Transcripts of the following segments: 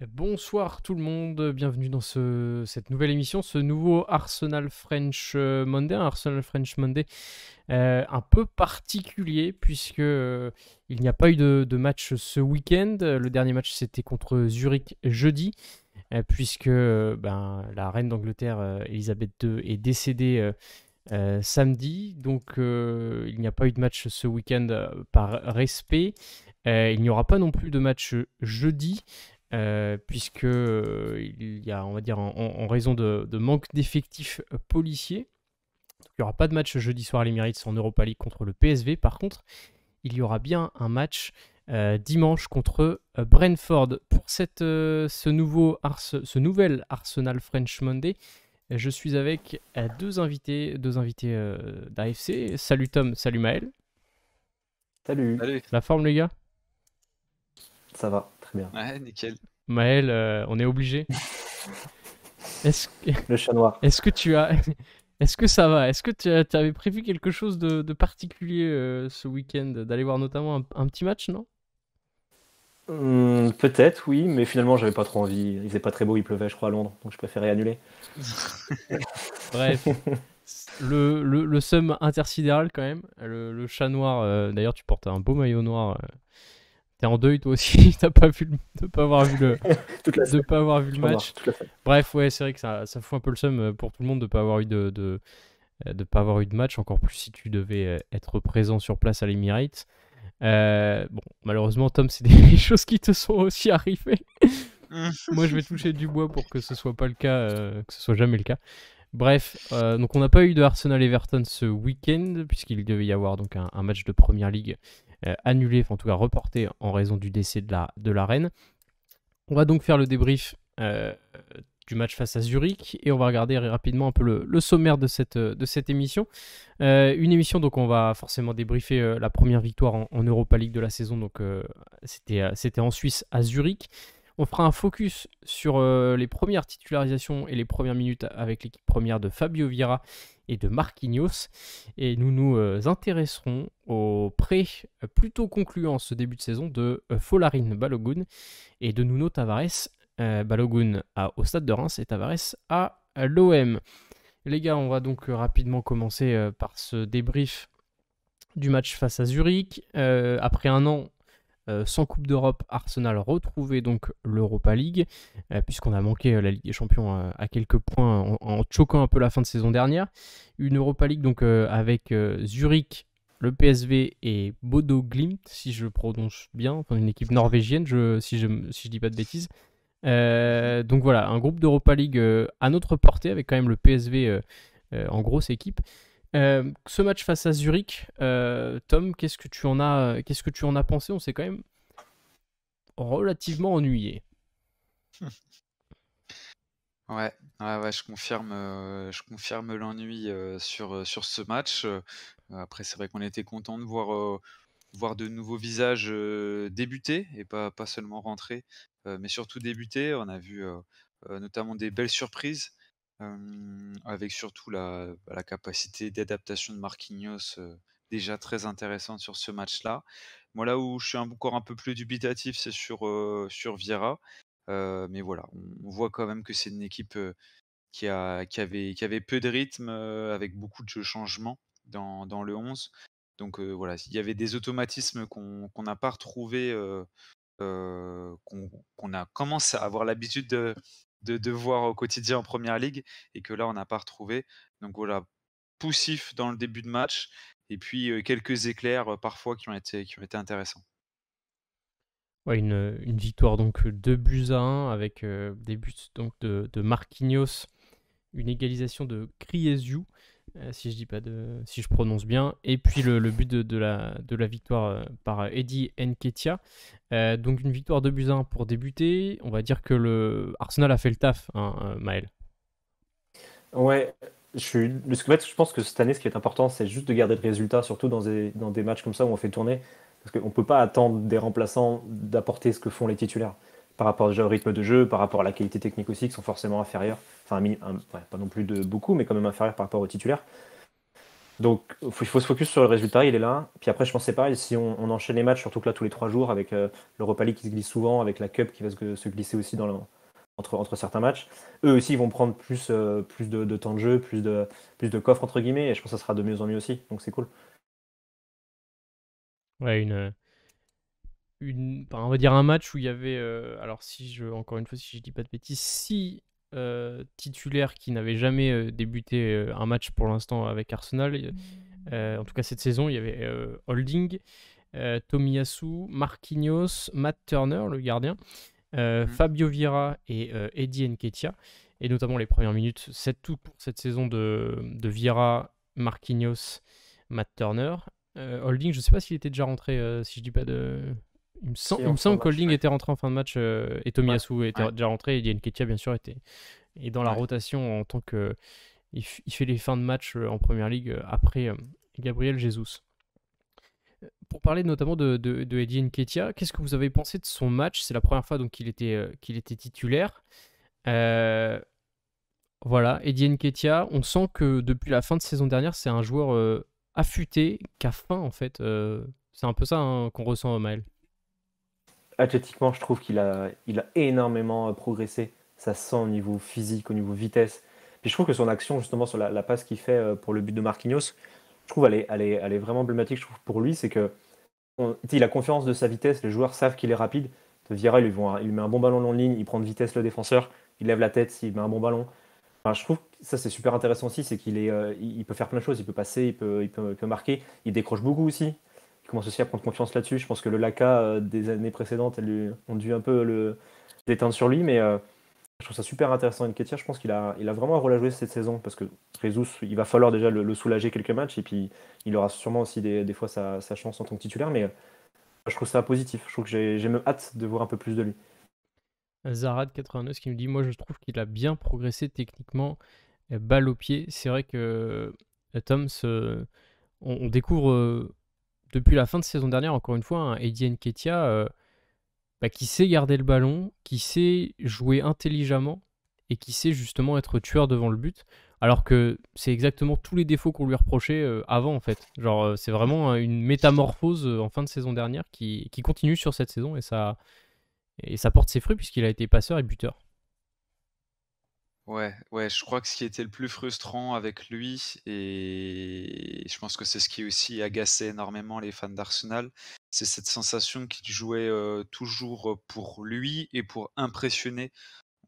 Bonsoir tout le monde, bienvenue dans cette nouvelle émission, ce nouveau Arsenal French Monday, un Arsenal French Monday un peu particulier puisque il n'y a pas eu de match ce week-end. Le dernier match c'était contre Zurich jeudi, puisque la reine d'Angleterre Elisabeth II est décédée samedi, donc il n'y a pas eu de match ce week-end par respect. Il n'y aura pas non plus de match jeudi, puisque il y a, on va dire, en raison de manque d'effectifs policiers. Donc, il n'y aura pas de match jeudi soir à l'Emirates en Europa League contre le PSV. Par contre, il y aura bien un match dimanche contre Brentford. Pour ce nouvel Arsenal French Monday, je suis avec deux invités d'AFC. Salut Tom, salut Maël. Salut, Salut. La forme les gars? ça va, très bien. Ouais, nickel. Maël, on est obligé. Est-ce que, Le chat noir. est-ce que tu as... Est-ce que ça va? Est-ce que tu avais prévu quelque chose de particulier ce week-end? D'aller voir notamment un petit match, non? Peut-être, oui, mais finalement, j'avais pas trop envie. Il faisait pas très beau, il pleuvait, je crois, à Londres, donc je préférais annuler. Bref, le seum intersidéral quand même. Le chat noir, d'ailleurs, tu portes un beau maillot noir. T'es en deuil toi aussi, de pas avoir vu Toute la de semaine, pas avoir vu le chat noir, match. toute la semaine. Bref, ouais, c'est vrai que ça fout un peu le seum pour tout le monde de pas avoir eu de pas avoir eu de match, encore plus si tu devais être présent sur place à l'Emirates. Bon, malheureusement, Tom, c'est des choses qui te sont aussi arrivées. Moi, je vais toucher du bois pour que ce soit pas le cas, que ce soit jamais le cas. Bref, donc on n'a pas eu de Arsenal-Everton ce week-end, puisqu'il devait y avoir donc un match de Première Ligue annulé, enfin en tout cas reporté en raison du décès de la reine. On va donc faire le débrief du match face à Zurich et on va regarder rapidement un peu le sommaire de cette émission. Une émission, donc on va forcément débriefer la première victoire en Europa League de la saison, donc c'était en Suisse à Zurich. On fera un focus sur les premières titularisations et les premières minutes avec l'équipe première de Fabio Vieira et de Marquinhos. Et nous nous intéresserons au prêt plutôt concluant ce début de saison de Folarin Balogun et de Nuno Tavares. Balogun au Stade de Reims et Tavares à l'OM. Les gars, on va donc rapidement commencer par ce débrief du match face à Zurich. Après un an sans Coupe d'Europe, Arsenal retrouvait donc l'Europa League, puisqu'on a manqué la Ligue des Champions à quelques points en choquant un peu la fin de saison dernière. Une Europa League donc avec Zurich, le PSV et Bodo Glimt, si je prononce bien, enfin une équipe norvégienne, si je dis pas de bêtises. Donc voilà, un groupe d'Europa League à notre portée, avec quand même le PSV en grosse équipe. Ce match face à Zurich, Tom, qu'est-ce que tu en as pensé? On s'est quand même relativement ennuyé. Ouais, je confirme l'ennui sur ce match. Après, c'est vrai qu'on était content de voir de nouveaux visages débuter et pas seulement rentrer, mais surtout débuter. On a vu notamment des belles surprises, avec surtout la capacité d'adaptation de Marquinhos, déjà très intéressante sur ce match-là. Moi, là où je suis encore un peu plus dubitatif, c'est sur Vieira. Mais voilà, on voit quand même que c'est une équipe qui avait peu de rythme, avec beaucoup de changements dans le 11. Donc voilà, il y avait des automatismes qu'on n'a pas retrouvés, qu'on a commencé à avoir l'habitude de voir au quotidien en Première Ligue et que là, on n'a pas retrouvé. Donc voilà, poussif dans le début de match et puis quelques éclairs, parfois qui ont été intéressants. Ouais, une victoire donc 2 buts à 1 avec des buts donc de Marquinhos, une égalisation de Kriesiu, si je prononce bien, et puis le but de la victoire par Eddie Nketiah. Donc une victoire 2 buts à 1 pour débuter. On va dire que le Arsenal a fait le taf, hein, Maël. Ouais, en fait, je pense que cette année, ce qui est important, c'est juste de garder le résultat, surtout dans des matchs comme ça où on fait tourner. Parce qu'on ne peut pas attendre des remplaçants d'apporter ce que font les titulaires. Par rapport déjà au rythme de jeu, par rapport à la qualité technique aussi, qui sont forcément inférieurs. Enfin, ouais, pas non plus de beaucoup, mais quand même inférieurs par rapport aux titulaires. Donc, il faut se focus sur le résultat, il est là. Puis après, je pense que c'est pareil, si on enchaîne les matchs, surtout que là, tous les 3 jours, avec l'Europa League qui se glisse souvent, avec la Cup qui va se glisser aussi entre certains matchs, eux aussi, ils vont prendre plus de temps de jeu, plus de coffres, entre guillemets, et je pense que ça sera de mieux en mieux aussi. Donc, c'est cool. Ouais, on va dire un match où il y avait, alors encore une fois, si je dis pas de bêtises, 6 titulaires qui n'avaient jamais débuté un match pour l'instant avec Arsenal. En tout cas, cette saison, il y avait Holding, Tomiyasu, Marquinhos, Matt Turner, le gardien, Fabio Vieira et Eddie Nketiah. Et notamment les premières minutes, c'est tout pour cette saison de Vieira, Marquinhos, Matt Turner. Holding, je ne sais pas s'il était déjà rentré, si je dis pas de. Si, Il en me fin de semble match, qu'Holding ouais. était rentré en fin de match et Ouais, Tomiyasu était Ouais, déjà rentré et Eddie Nketiah, bien sûr, et dans la ouais. rotation en tant que. Il fait les fins de match en première ligue après Gabriel Jesus. Pour parler notamment de Eddie Nketiah, qu'est-ce que vous avez pensé de son match? C'est la première fois donc qu'il était titulaire. Euh, voilà, Eddie Nketiah, on sent que depuis la fin de saison dernière, c'est un joueur affûté, qui a faim en fait. C'est un peu ça hein, qu'on ressent, Maël. athlétiquement, je trouve il a énormément progressé. Ça se sent au niveau physique, au niveau vitesse. Puis je trouve que son action, justement, sur la passe qu'il fait pour le but de Marquinhos, je trouve elle est vraiment emblématique, je trouve, pour lui. C'est que il a confiance de sa vitesse, les joueurs savent qu'il est rapide. Vieira, il met un bon ballon long de ligne, il prend de vitesse le défenseur, il lève la tête s'il met un bon ballon. Enfin, je trouve que ça c'est super intéressant aussi, c'est il peut faire plein de choses, il peut passer, il peut marquer, il décroche beaucoup aussi. Il commence aussi à prendre confiance là-dessus. Je pense que le Laka des années précédentes, ont dû un peu le déteindre sur lui, mais je trouve ça super intéressant Nketiah. Je pense il a vraiment un rôle à jouer cette saison parce que Jesus, il va falloir déjà le soulager quelques matchs et puis il aura sûrement aussi des fois sa chance en tant que titulaire, mais je trouve ça positif. Je trouve que j'ai même hâte de voir un peu plus de lui. Zarad89 qui me dit moi je trouve qu'il a bien progressé techniquement, balle au pied. C'est vrai que Tom, on découvre depuis la fin de saison dernière, encore une fois, un Eddie Nketiah qui sait garder le ballon, qui sait jouer intelligemment et qui sait justement être tueur devant le but. Alors que c'est exactement tous les défauts qu'on lui reprochait avant en fait. Genre c'est vraiment une métamorphose en fin de saison dernière qui continue sur cette saison et ça porte ses fruits puisqu'il a été passeur et buteur. Ouais, ouais, je crois que ce qui était le plus frustrant avec lui, et je pense que c'est ce qui aussi agacé énormément les fans d'Arsenal, c'est cette sensation qu'il jouait toujours pour lui et pour impressionner.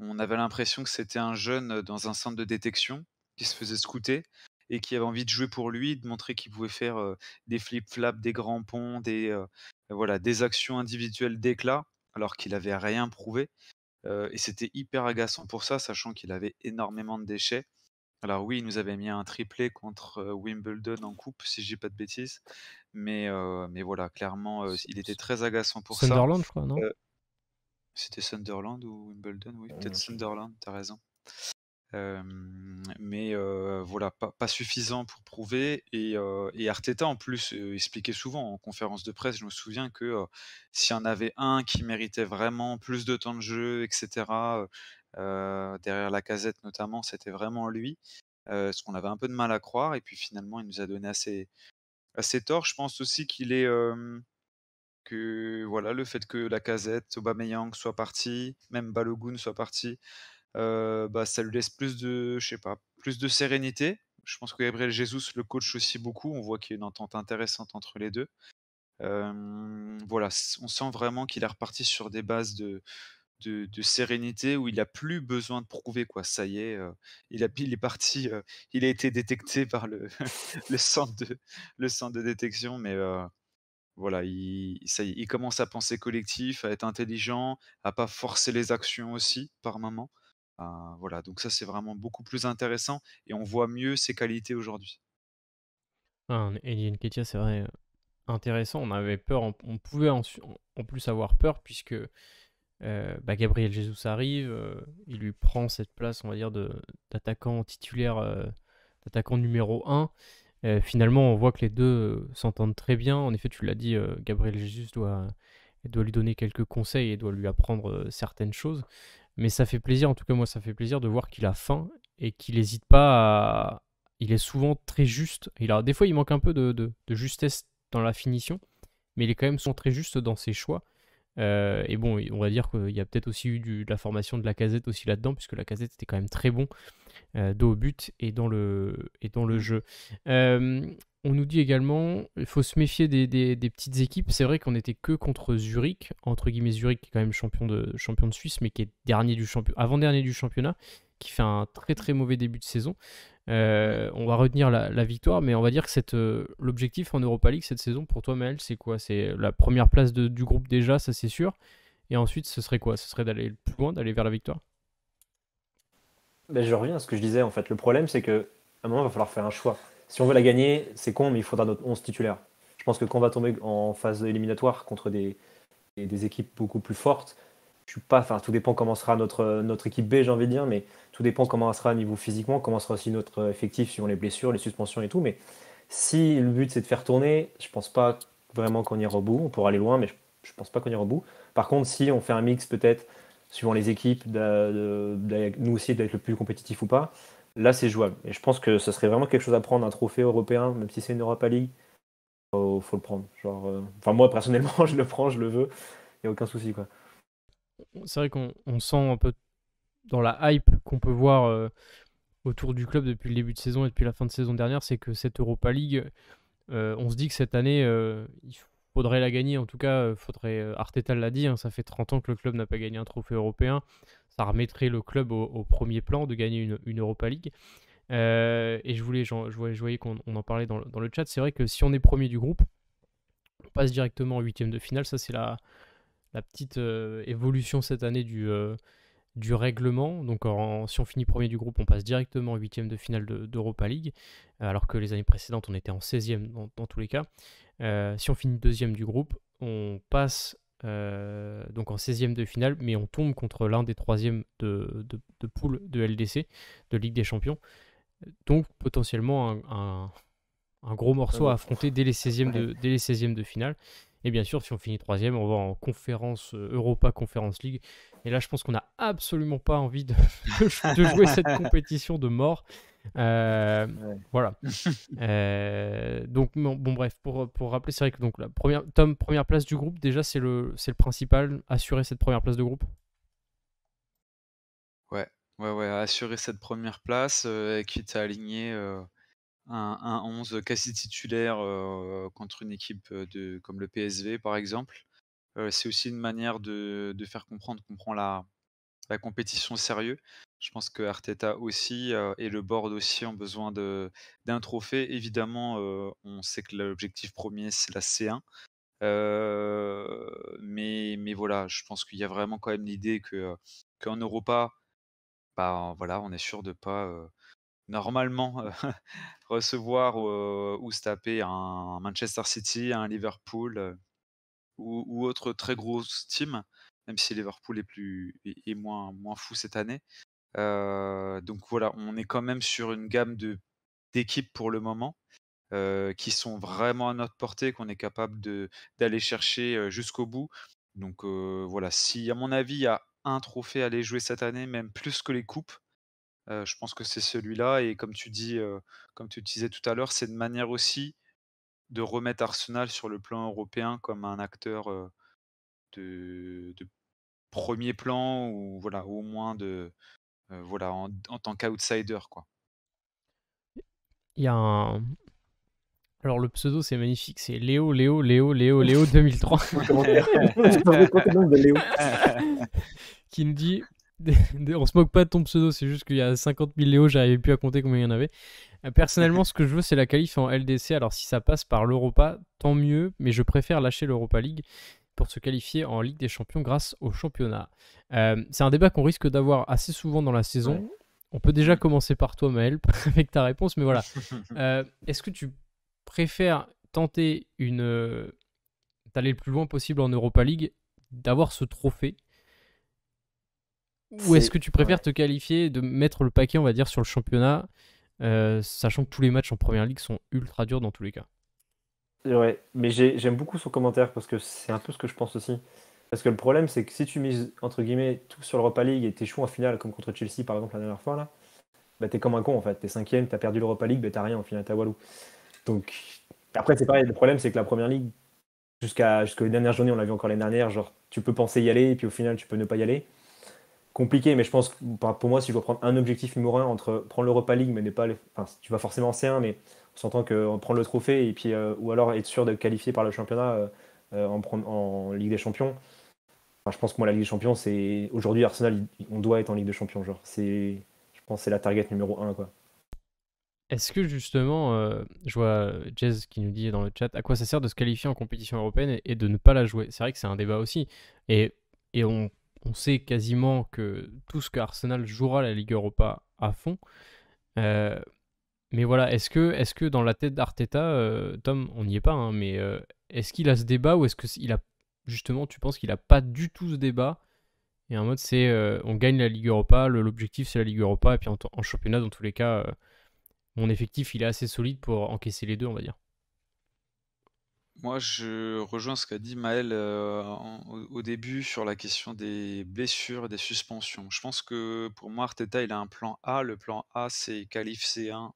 On avait l'impression que c'était un jeune dans un centre de détection qui se faisait scouter et qui avait envie de jouer pour lui, de montrer qu'il pouvait faire des flip-flaps, des grands ponts, voilà, des actions individuelles d'éclat, alors qu'il avait rien prouvé. Et c'était hyper agaçant pour ça, sachant qu'il avait énormément de déchets. Alors oui, il nous avait mis un triplé contre, Wimbledon en coupe, si je dis pas de bêtises, mais voilà, clairement, il était très agaçant pour ça. Sunderland, je crois, non? Heu, C'était Sunderland ou Wimbledon? Oui, peut-être Sunderland, tu as raison. Mais voilà, pas suffisant pour prouver, et Arteta en plus, expliquait souvent en conférence de presse, je me souviens que, s'il y en avait un qui méritait vraiment plus de temps de jeu et cetera, derrière Lacazette notamment, c'était vraiment lui. Ce qu'on avait un peu de mal à croire, et puis finalement il nous a donné assez tort. Je pense aussi que voilà, le fait que Lacazette, Aubameyang soit parti, même Balogun soit parti, ça lui laisse plus de, je sais pas, plus de sérénité. Je pense que Gabriel Jesus le coach aussi beaucoup. On voit qu'il y a une entente intéressante entre les 2. Voilà, on sent vraiment qu'il est reparti sur des bases de sérénité où il a plus besoin de prouver, quoi. Ça y est, il est parti, il a été détecté par le le centre de détection, mais voilà, ça y est, il commence à penser collectif, à être intelligent, à pas forcer les actions aussi par moment. Voilà, donc ça, c'est vraiment beaucoup plus intéressant et on voit mieux ses qualités aujourd'hui. Ah, Eddie Nketiah, c'est vrai, intéressant. On avait peur, on pouvait en plus avoir peur puisque Gabriel Jesus arrive, il lui prend cette place, on va dire, d'attaquant titulaire, d'attaquant numéro 1. Finalement, on voit que les deux s'entendent très bien. En effet, tu l'as dit, Gabriel Jesus doit lui donner quelques conseils et doit lui apprendre certaines choses. Mais ça fait plaisir, en tout cas moi, ça fait plaisir de voir qu'il a faim et qu'il n'hésite pas il est souvent très juste. Des fois, il manque un peu de justesse dans la finition, mais il est quand même souvent très juste dans ses choix. Et bon, on va dire qu'il y a peut-être aussi eu de la formation de Lacazette aussi là-dedans, puisque Lacazette était quand même très bon dos au but et dans le jeu. On nous dit également, il faut se méfier des petites équipes. C'est vrai qu'on n'était que contre Zurich, entre guillemets Zurich qui est quand même champion de Suisse, mais qui est avant-dernier du championnat, qui fait un très très mauvais début de saison. On va retenir la victoire, mais on va dire que l'objectif en Europa League cette saison, pour toi Maël, c'est quoi? C'est la première place du groupe déjà, ça c'est sûr. Et ensuite, ce serait quoi? Ce serait d'aller plus loin, d'aller vers la victoire? Ben, je reviens à ce que je disais en fait. Le problème, c'est que à un moment, il va falloir faire un choix. Si on veut la gagner, c'est con, mais il faudra notre 11 titulaire. Je pense que quand on va tomber en phase éliminatoire contre des équipes beaucoup plus fortes, je suis pas. Enfin, tout dépend comment sera notre équipe B, j'ai envie de dire, mais tout dépend comment sera à niveau physiquement, comment sera aussi notre effectif suivant les blessures, les suspensions et tout. Mais si le but c'est de faire tourner, je pense pas vraiment qu'on ira au bout. On pourra aller loin, mais je pense pas qu'on ira au bout. Par contre, si on fait un mix peut-être suivant les équipes, nous aussi d'être le plus compétitif ou pas, là c'est jouable. Et je pense que ce serait vraiment quelque chose à prendre, un trophée européen, même si c'est une Europa League, faut le prendre. Genre, enfin moi personnellement, je le prends, je le veux, il n'y a aucun souci quoi. C'est vrai qu'on sent un peu dans la hype qu'on peut voir autour du club depuis le début de saison et depuis la fin de saison dernière, c'est que cette Europa League, on se dit que cette année, il faudrait la gagner. En tout cas, Arteta l'a dit, hein, ça fait 30 ans que le club n'a pas gagné un trophée européen. Ça remettrait le club au premier plan de gagner une Europa League. Et je voyais qu'on en parlait dans le chat. C'est vrai que si on est premier du groupe, on passe directement en huitième de finale. Ça, c'est la petite évolution cette année du règlement. Donc si on finit premier du groupe, on passe directement en huitième de finale d'Europa League, alors que les années précédentes, on était en 16e dans tous les cas. Si on finit deuxième du groupe, on passe donc en 16e de finale, mais on tombe contre l'un des troisièmes de poule de LDC, de Ligue des Champions. Donc potentiellement un gros morceau à affronter dès les 16e de finale. Et bien sûr, si on finit troisième, on va en conférence Europa Conference League. Et là, je pense qu'on n'a absolument pas envie de jouer cette compétition de mort. Voilà. Donc, bon, bref, pour rappeler, c'est vrai que donc, première place du groupe, déjà, c'est le principal, assurer cette première place de groupe. Ouais, assurer cette première place, quitte à aligner un 11 quasi titulaire contre une équipe comme le PSV par exemple. C'est aussi une manière de faire comprendre qu'on prend la compétition au sérieux. Je pense que Arteta aussi et le board aussi ont besoin d'un trophée. Évidemment, on sait que l'objectif premier c'est la C1. Mais voilà, je pense qu'il y a vraiment quand même l'idée qu'en Europa, bah, voilà, on est sûr de pas, normalement, recevoir, ou se taper un Manchester City, un Liverpool, ou autre très grosse team, même si Liverpool est moins fou cette année. Donc voilà, on est quand même sur une gamme d'équipes pour le moment, qui sont vraiment à notre portée, qu'on est capable d'aller chercher, jusqu'au bout. Donc voilà, si à mon avis, il y a un trophée à aller jouer cette année, même plus que les coupes, je pense que c'est celui-là et comme tu disais tout à l'heure, c'est une manière aussi de remettre Arsenal sur le plan européen comme un acteur, de 1er plan ou voilà, au moins voilà, en tant qu'outsider, quoi. Il y a un. Alors le pseudo c'est magnifique, c'est Léo 2003 qui nous dit on se moque pas de ton pseudo, c'est juste qu'il y a 50 000 Léo, j'arrivais plus à compter combien il y en avait. Personnellement, ce que je veux, c'est la qualif en LDC. Alors si ça passe par l'Europa, tant mieux, mais je préfère lâcher l'Europa League pour se qualifier en Ligue des Champions grâce au championnat. C'est un débat qu'on risque d'avoir assez souvent dans la saison. Ouais. On peut déjà commencer par toi, Maël, avec ta réponse, mais voilà. Est-ce que tu préfères tenter d'aller le plus loin possible en Europa League, d'avoir ce trophée, ou est-ce que tu préfères te qualifier, de mettre le paquet, on va dire, sur le championnat, sachant que tous les matchs en première ligue sont ultra durs dans tous les cas? Ouais, mais j'aime beaucoup son commentaire parce que c'est un peu ce que je pense aussi. Parce que le problème, c'est que si tu mises entre guillemets tout sur l'Europa League et t'échoues en finale, comme contre Chelsea par exemple la dernière fois là, bah, t'es comme un con en fait. T'es cinquième, t'as perdu l'Europa League, bah, t'as rien, au final, t'as Walou. Donc, après, c'est pareil, le problème, c'est que la première ligue, jusqu'aux dernières journées, on l'a vu encore l'année dernière, genre, tu peux penser y aller, et puis au final, tu peux ne pas y aller. Compliqué, mais je pense que pour moi, si je dois prendre un objectif numéro un entre prendre l'Europa League, mais ne pas. Enfin, tu vas forcément en C1, mais on s'entend que prendre le trophée, et puis, ou alors être sûr d'être qualifié par le championnat en Ligue des Champions. Enfin, je pense que moi, la Ligue des Champions, c'est. Aujourd'hui, Arsenal, on doit être en Ligue des Champions. Genre, je pense que c'est la target numéro un, quoi. Est-ce que justement, je vois Jez qui nous dit dans le chat, à quoi ça sert de se qualifier en compétition européenne et de ne pas la jouer? C'est vrai que c'est un débat aussi. Et, et on sait quasiment que tout ce que Arsenal jouera la Ligue Europa à fond. Euh, mais voilà, est-ce que dans la tête d'Arteta, Tom, on n'y est pas, hein, mais est-ce qu'il a ce débat ou est-ce que il a justement, tu penses qu'il a pas du tout ce débat? Et en mode, c'est on gagne la Ligue Europa, l'objectif c'est la Ligue Europa, et puis en championnat, dans tous les cas, mon effectif il est assez solide pour encaisser les deux, on va dire. Moi, je rejoins ce qu'a dit Maël au début sur la question des blessures et des suspensions. Je pense que pour moi, Arteta, il a un plan A. Le plan A, c'est qualif C1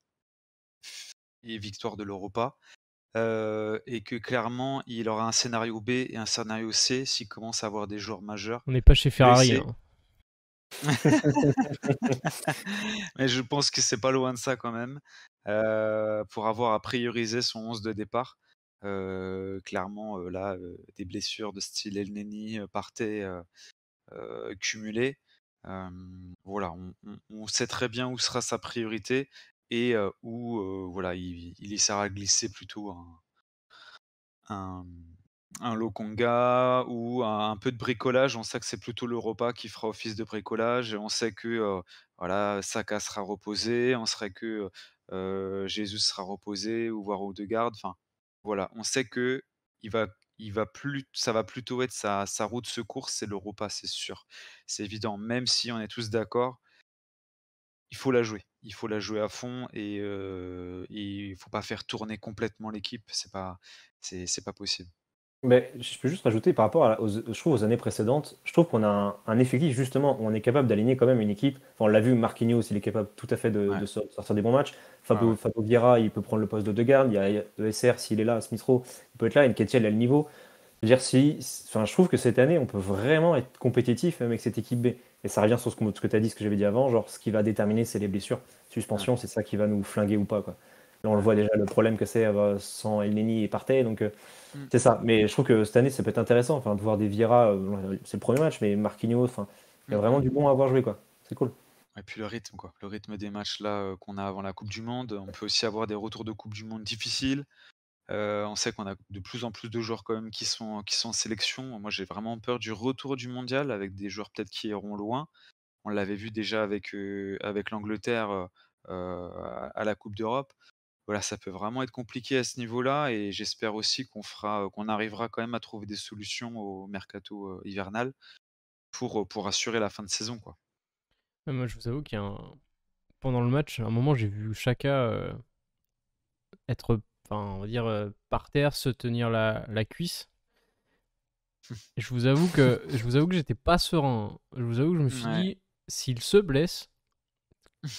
et victoire de l'Europa. Et que clairement, il aura un scénario B et un scénario C s'il commence à avoir des joueurs majeurs On n'est pas chez Ferrari, blessés. hein. Mais je pense que c'est pas loin de ça quand même, pour avoir à prioriser son 11 de départ. Clairement, là, des blessures de style Elneny, Partey, cumulées. Voilà, on sait très bien où sera sa priorité et où, voilà, il essaiera de glisser plutôt un un Lokonga ou un peu de bricolage. On sait que c'est plutôt le repas qui fera office de bricolage et on sait que, voilà, Saka sera reposé, on sait que, Jesus sera reposé ou voire Odegaard. Enfin, voilà, on sait que il va plus ça va plutôt être sa roue de secours, c'est le repas, c'est sûr. C'est évident, même si on est tous d'accord, il faut la jouer. Il faut la jouer à fond et il faut pas faire tourner complètement l'équipe, c'est pas possible. Mais je peux juste rajouter par rapport je trouve aux années précédentes, je trouve qu'on a un effectif justement où on est capable d'aligner quand même une équipe. Enfin, on l'a vu, Marquinhos, il est capable tout à fait Ouais, sortir des bons matchs. ouais, ouais. Fabio Vieira, il peut prendre le poste de Degarde. Il y a ESR, s'il est là, Smith Rowe, il peut être là. Nketiah, il a le niveau. Je veux dire, enfin, je trouve que cette année, on peut vraiment être compétitif même avec cette équipe B. Et ça revient sur ce que tu as dit, ce que j'avais dit avant. Genre, ce qui va déterminer, c'est les blessures. Ouais, Suspension, c'est ça qui va nous flinguer ou pas, quoi. Là, on le ouais. voit déjà, le problème que c'est sans Elneny et Partey. Donc, Mmh. c'est ça. Mais je trouve que cette année, ça peut être intéressant. Enfin, de voir des Vieira, c'est le premier match, mais Marquinhos, enfin, il y a Mmh vraiment mh. du bon à avoir joué, quoi. C'est cool. Et puis le rythme, quoi. Le rythme des matchs là, qu'on a avant la coupe du monde. On peut aussi avoir des retours de coupe du monde difficiles. On sait qu'on a de plus en plus de joueurs quand même qui sont en sélection. Moi, j'ai vraiment peur du retour du mondial avec des joueurs peut-être qui iront loin. On l'avait vu déjà avec l'Angleterre, à la coupe d'Europe. Voilà, ça peut vraiment être compliqué à ce niveau-là et j'espère aussi qu'on arrivera quand même à trouver des solutions au mercato, hivernal pour assurer la fin de saison, quoi. Moi, je vous avoue pendant le match, à un moment, j'ai vu Chaka être, enfin, on va dire, par terre, se tenir la cuisse. Et je vous avoue que j'étais pas serein. Je vous avoue que je me suis Ouais. dit, s'il se blesse,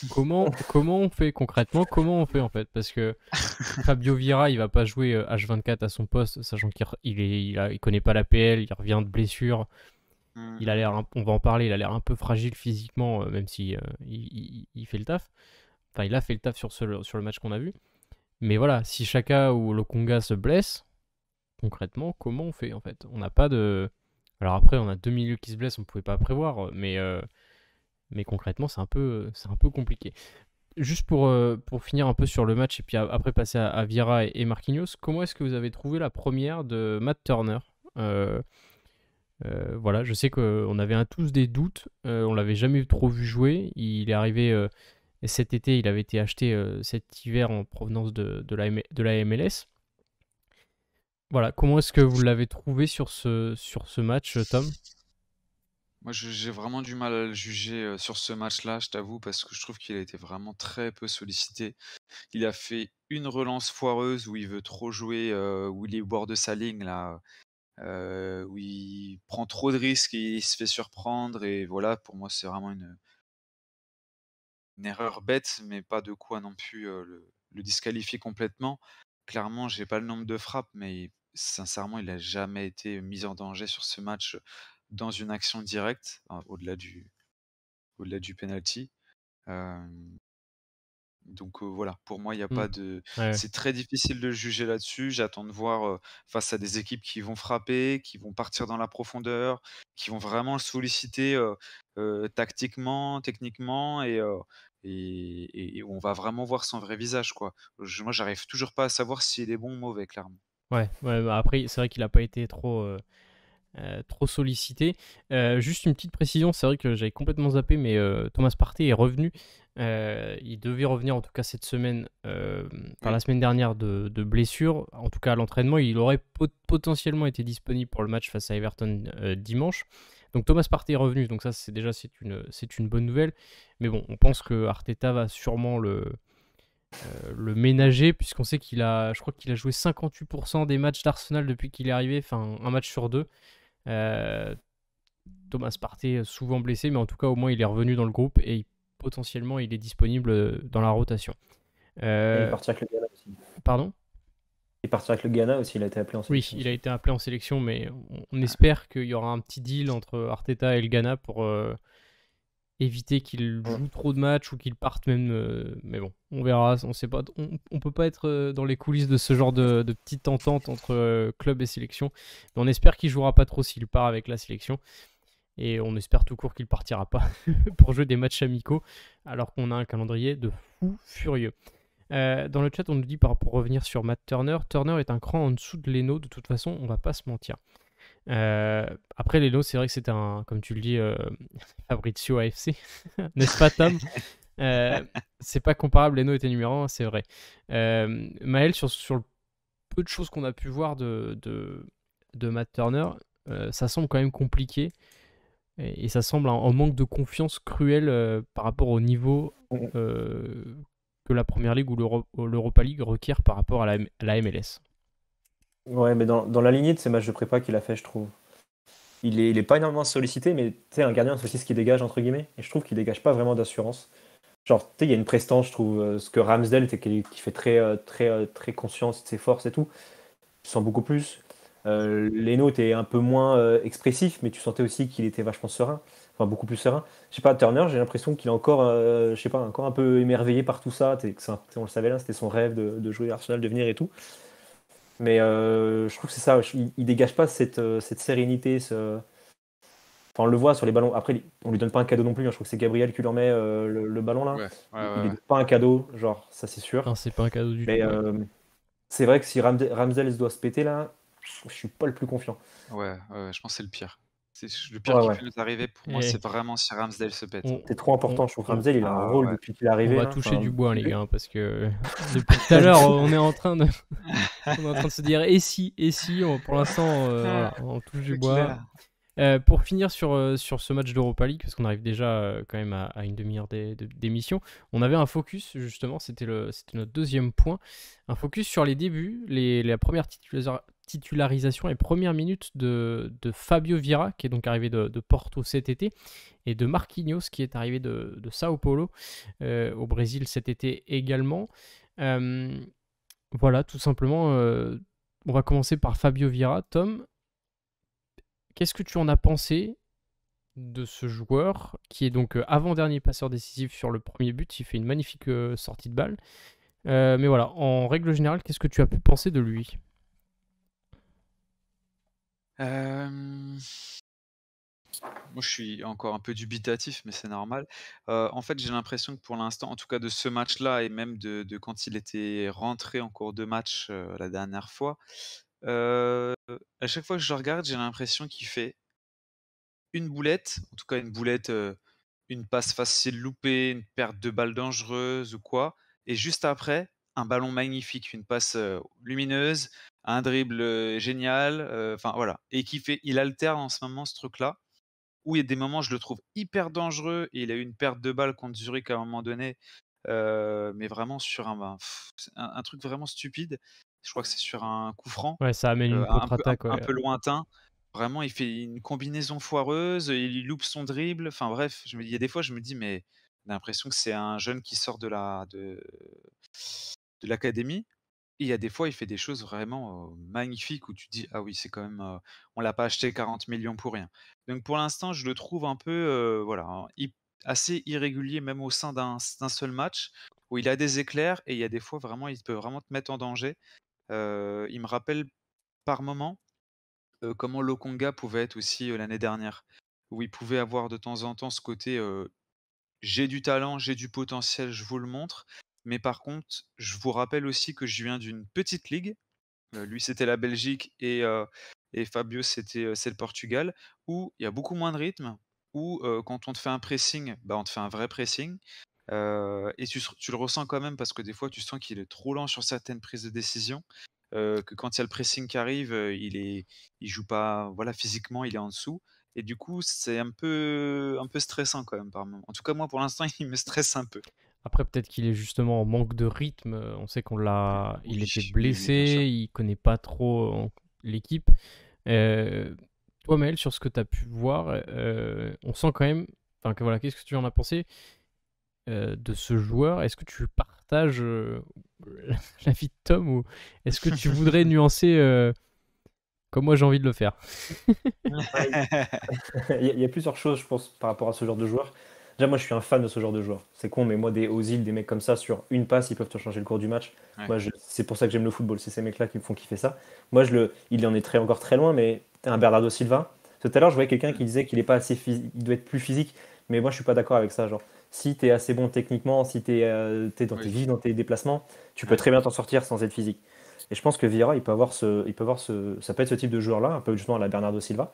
comment on fait concrètement? Comment on fait en fait? Parce que Fabio Vieira, il va pas jouer H24 à son poste, sachant qu'il connaît pas la PL, il revient de blessure. Mmh Il a mh. l'air, on va en parler, il a l'air un peu fragile physiquement, même si il fait le taf. Enfin, il a fait le taf sur le match qu'on a vu. Mais voilà, si Chaka ou Lokonga se blesse, concrètement, comment on fait en fait? On n'a pas de. Alors après, on a deux milieux qui se blessent, on ne pouvait pas prévoir, mais concrètement, c'est un peu compliqué. Juste pour finir un peu sur le match et puis après passer à Vieira et Marquinhos, comment est-ce que vous avez trouvé la première de Matt Turner? Euh, voilà, je sais qu'on avait tous des doutes, on l'avait jamais trop vu jouer. Il est arrivé cet été, il avait été acheté cet hiver en provenance de la MLS. Voilà, comment est-ce que vous l'avez trouvé sur ce match, Tom? Moi, j'ai vraiment du mal à le juger, sur ce match-là, je t'avoue, parce que je trouve qu'il a été vraiment très peu sollicité. Il a fait une relance foireuse où il veut trop jouer, où il est au bord de sa ligne là, où il prend trop de risques et il se fait surprendre et voilà, pour moi, c'est vraiment une erreur bête, mais pas de quoi non plus, le disqualifier complètement. Clairement, j'ai pas le nombre de frappes, mais sincèrement, il a jamais été mis en danger sur ce match, dans une action directe, au-delà du penalty. Hem Donc voilà, pour moi, il y a Mm. pas de Ouais. c'est très difficile de juger là-dessus. J'attends de voir, face à des équipes qui vont frapper, qui vont partir dans la profondeur, qui vont vraiment le solliciter, tactiquement, techniquement et on va vraiment voir son vrai visage, quoi. Moi, j'arrive toujours pas à savoir s'il est bon ou mauvais, clairement. Ouais, bah, après, c'est vrai qu'il a pas été trop sollicité. Juste une petite précision, c'est vrai que j'avais complètement zappé, mais Thomas Partey est revenu. Il devait revenir en tout cas cette semaine, enfin Oui. la semaine dernière de blessure. En tout cas à l'entraînement, il aurait potentiellement été disponible pour le match face à Everton dimanche. Donc Thomas Partey est revenu, donc ça c'est une bonne nouvelle. Mais bon, on pense que Arteta va sûrement le ménager, puisqu'on sait je crois qu'il a joué 58% des matchs d'Arsenal depuis qu'il est arrivé, enfin un match sur deux. Euh, Thomas Partey souvent blessé, mais en tout cas au moins il est revenu dans le groupe et potentiellement il est disponible dans la rotation. Et il est Euh, parti avec le Ghana aussi. Pardon? Il est parti avec le Ghana aussi, il a été appelé en Oui, sélection il a aussi. été appelé en sélection, mais on espère qu'il y aura un petit deal entre Arteta et le Ghana pour éviter qu'il Mm. joue trop de matchs ou qu'il parte même. Mais bon, on verra. On sait pas. On peut pas être dans les coulisses de ce genre de petite entente entre club et sélection. Mais on espère qu'il jouera pas trop s'il part avec la sélection. Et on espère tout court qu'il partira pas pour jouer des matchs amicaux, alors qu'on a un calendrier de fou furieux. Dans le chat, on nous dit, pour revenir sur Matt Turner, Turner est un cran en dessous de Leno, de toute façon, on va pas se mentir. Après, Leno, c'est vrai que c'était comme tu le dis, Fabrizio AFC, n'est-ce pas, Tom? C'est pas comparable, Leno était numéro 1, c'est vrai. Maël, sur le peu de choses qu'on a pu voir de Matt Turner, ça semble quand même compliqué. Et ça semble un manque de confiance cruel par rapport au niveau Mm. que la Première Ligue ou l'Europa League requiert par rapport à la MLS. Ouais, mais dans la lignée de ces matchs de prépa qu'il a fait, je trouve. Il est pas énormément sollicité, mais tu sais, un gardien, c'est aussi ce qui dégage, entre guillemets. Et je trouve qu'il dégage pas vraiment d'assurance. Genre, tu sais, il y a une prestance, je trouve, ce que Ramsdale, c'est qui fait très conscience de ses forces et tout. Tu sens beaucoup plus. Leno était un peu moins expressif, mais tu sentais aussi qu'il était vachement serein. Enfin, beaucoup plus serein. Je sais pas, Turner, j'ai l'impression qu'il est encore, je sais pas, encore un peu émerveillé par tout ça. On le savait là, c'était son rêve de jouer à Arsenal, de venir et tout. Mais je trouve que c'est ça, il dégage pas cette sérénité. Enfin, on le voit sur les ballons. Après, on lui donne pas un cadeau non plus, hein. Je trouve que c'est Gabriel qui lui remet le ballon là. Ouais, ouais, Il ouais, lui ouais. donne pas un cadeau, genre, ça c'est sûr. Non, c'est pas un cadeau du Mais tout. Ouais. c'est vrai que si Ramsdale se doit se péter là, je suis pas le plus confiant. Ouais, ouais, je pense que c'est le pire. C'est le pire Ouais, qui ouais. peut nous arriver pour moi, Et c'est vraiment si Ramsdale se pète, hein. on, C'est trop on- important. Je trouve que on- Ramsdale, il a un Ah rôle ouais. depuis qu'il est on arrivé va là. toucher Enfin, du bois, les gars, hein, parce que depuis tout à l'heure, on est en train de se dire et si, pour l'instant, voilà, on touche du C'est bois. clair. Pour finir sur ce match d'Europa League, parce qu'on arrive déjà quand même à une demi-heure d'émission, on avait un focus justement, c'était notre deuxième point, un focus sur les débuts, la première titularisation et premières minutes de Fabio Vieira, qui est donc arrivé de Porto cet été, et de Marquinhos, qui est arrivé de Sao Paulo au Brésil cet été également. Euh, voilà, tout simplement, on va commencer par Fabio Vieira. Tom, qu'est-ce que tu en as pensé de ce joueur qui est donc avant-dernier passeur décisif sur le premier but? Il fait une magnifique sortie de balle. Mais voilà, en règle générale, qu'est-ce que tu as pu penser de lui? Moi, je suis encore un peu dubitatif, mais c'est normal. En fait, j'ai l'impression que pour l'instant, en tout cas de ce match-là et même de quand il était rentré en cours de match, la dernière fois, heu, à chaque fois que je le regarde, j'ai l'impression qu'il fait une boulette, en tout cas une boulette, une passe facile loupée, une perte de balle dangereuse ou quoi et juste après, un ballon magnifique, une passe, lumineuse, un dribble, génial, enfin voilà et il alterne en ce moment ce truc-là, où il y a des moments, je le trouve hyper dangereux et il a eu une perte de balle contre Zurich à un moment donné, mais vraiment sur c'est un truc vraiment stupide. Je crois que c'est sur un coup franc, Ouais, ça amène une un peu un contre-attaque, un ouais. peu lointain. Vraiment, il fait une combinaison foireuse, il loupe son dribble, enfin bref, il y a des fois, je me dis: «Mais On a l'impression que c'est un jeune qui sort de l'académie. Et il y a des fois, il fait des choses vraiment, magnifiques où tu te dis: «Ah oui, c'est quand même, on l'a pas acheté 40 millions pour rien». Donc pour l'instant, je le trouve un peu, voilà, hein, assez irrégulier même au sein d'un seul match, où il a des éclairs et il y a des fois vraiment, il peut vraiment te mettre en danger. Il me rappelle par moments, comment Lokonga pouvait être aussi, l'année dernière, où il pouvait avoir de temps en temps ce côté, j'ai du talent, j'ai du potentiel, je vous le montre. Mais par contre, je vous rappelle aussi que je viens d'une petite ligue. Lui, c'était la Belgique et Fabio, c'est le Portugal, où il y a beaucoup moins de rythme, où, quand on te fait un pressing, bah, on te fait un vrai pressing, et tu le ressens quand même parce que des fois, tu sens qu'il est trop lent sur certaines prises de décision, que quand il y a le pressing qui arrive, il joue pas voilà, physiquement, il est en dessous et du coup, c'est un peu stressant quand même par moment. En tout cas, moi, pour l'instant, il me stresse un peu. Après, peut-être qu'il est justement en manque de rythme. On sait il Oui, était oui, oui, bien sûr. blessé, il connaît pas trop l'équipe. Euh, Toi, Maël, sur ce que tu as pu voir, on sent quand même. Enfin, que voilà, qu'est-ce que tu en as pensé de ce joueur? Est-ce que tu partages l'avis de Tom ou est-ce que tu voudrais nuancer comme moi j'ai envie de le faire? Ouais, il y a plusieurs choses, je pense, par rapport à ce genre de joueur. Déjà, moi, je suis un fan de ce genre de joueur. C'est con, mais moi, des Ozil, des mecs comme ça, sur une passe, ils peuvent te changer le cours du match. Ouais, Moi, c'est pour ça que j'aime le football. C'est ces mecs-là qui me font kiffer ça. Moi, il en est encore très loin, mais un Bernardo Silva. Tout à l'heure, je voyais quelqu'un qui disait qu'il est pas assez il doit être plus physique, mais moi, je suis pas d'accord avec ça. Genre, si tu es assez bon techniquement, si t'es oui, vif dans tes déplacements, tu peux ouais, très bien t'en sortir sans être physique. Et je pense que Vieira, ça peut être ce type de joueur-là, un peu justement à la Bernardo Silva.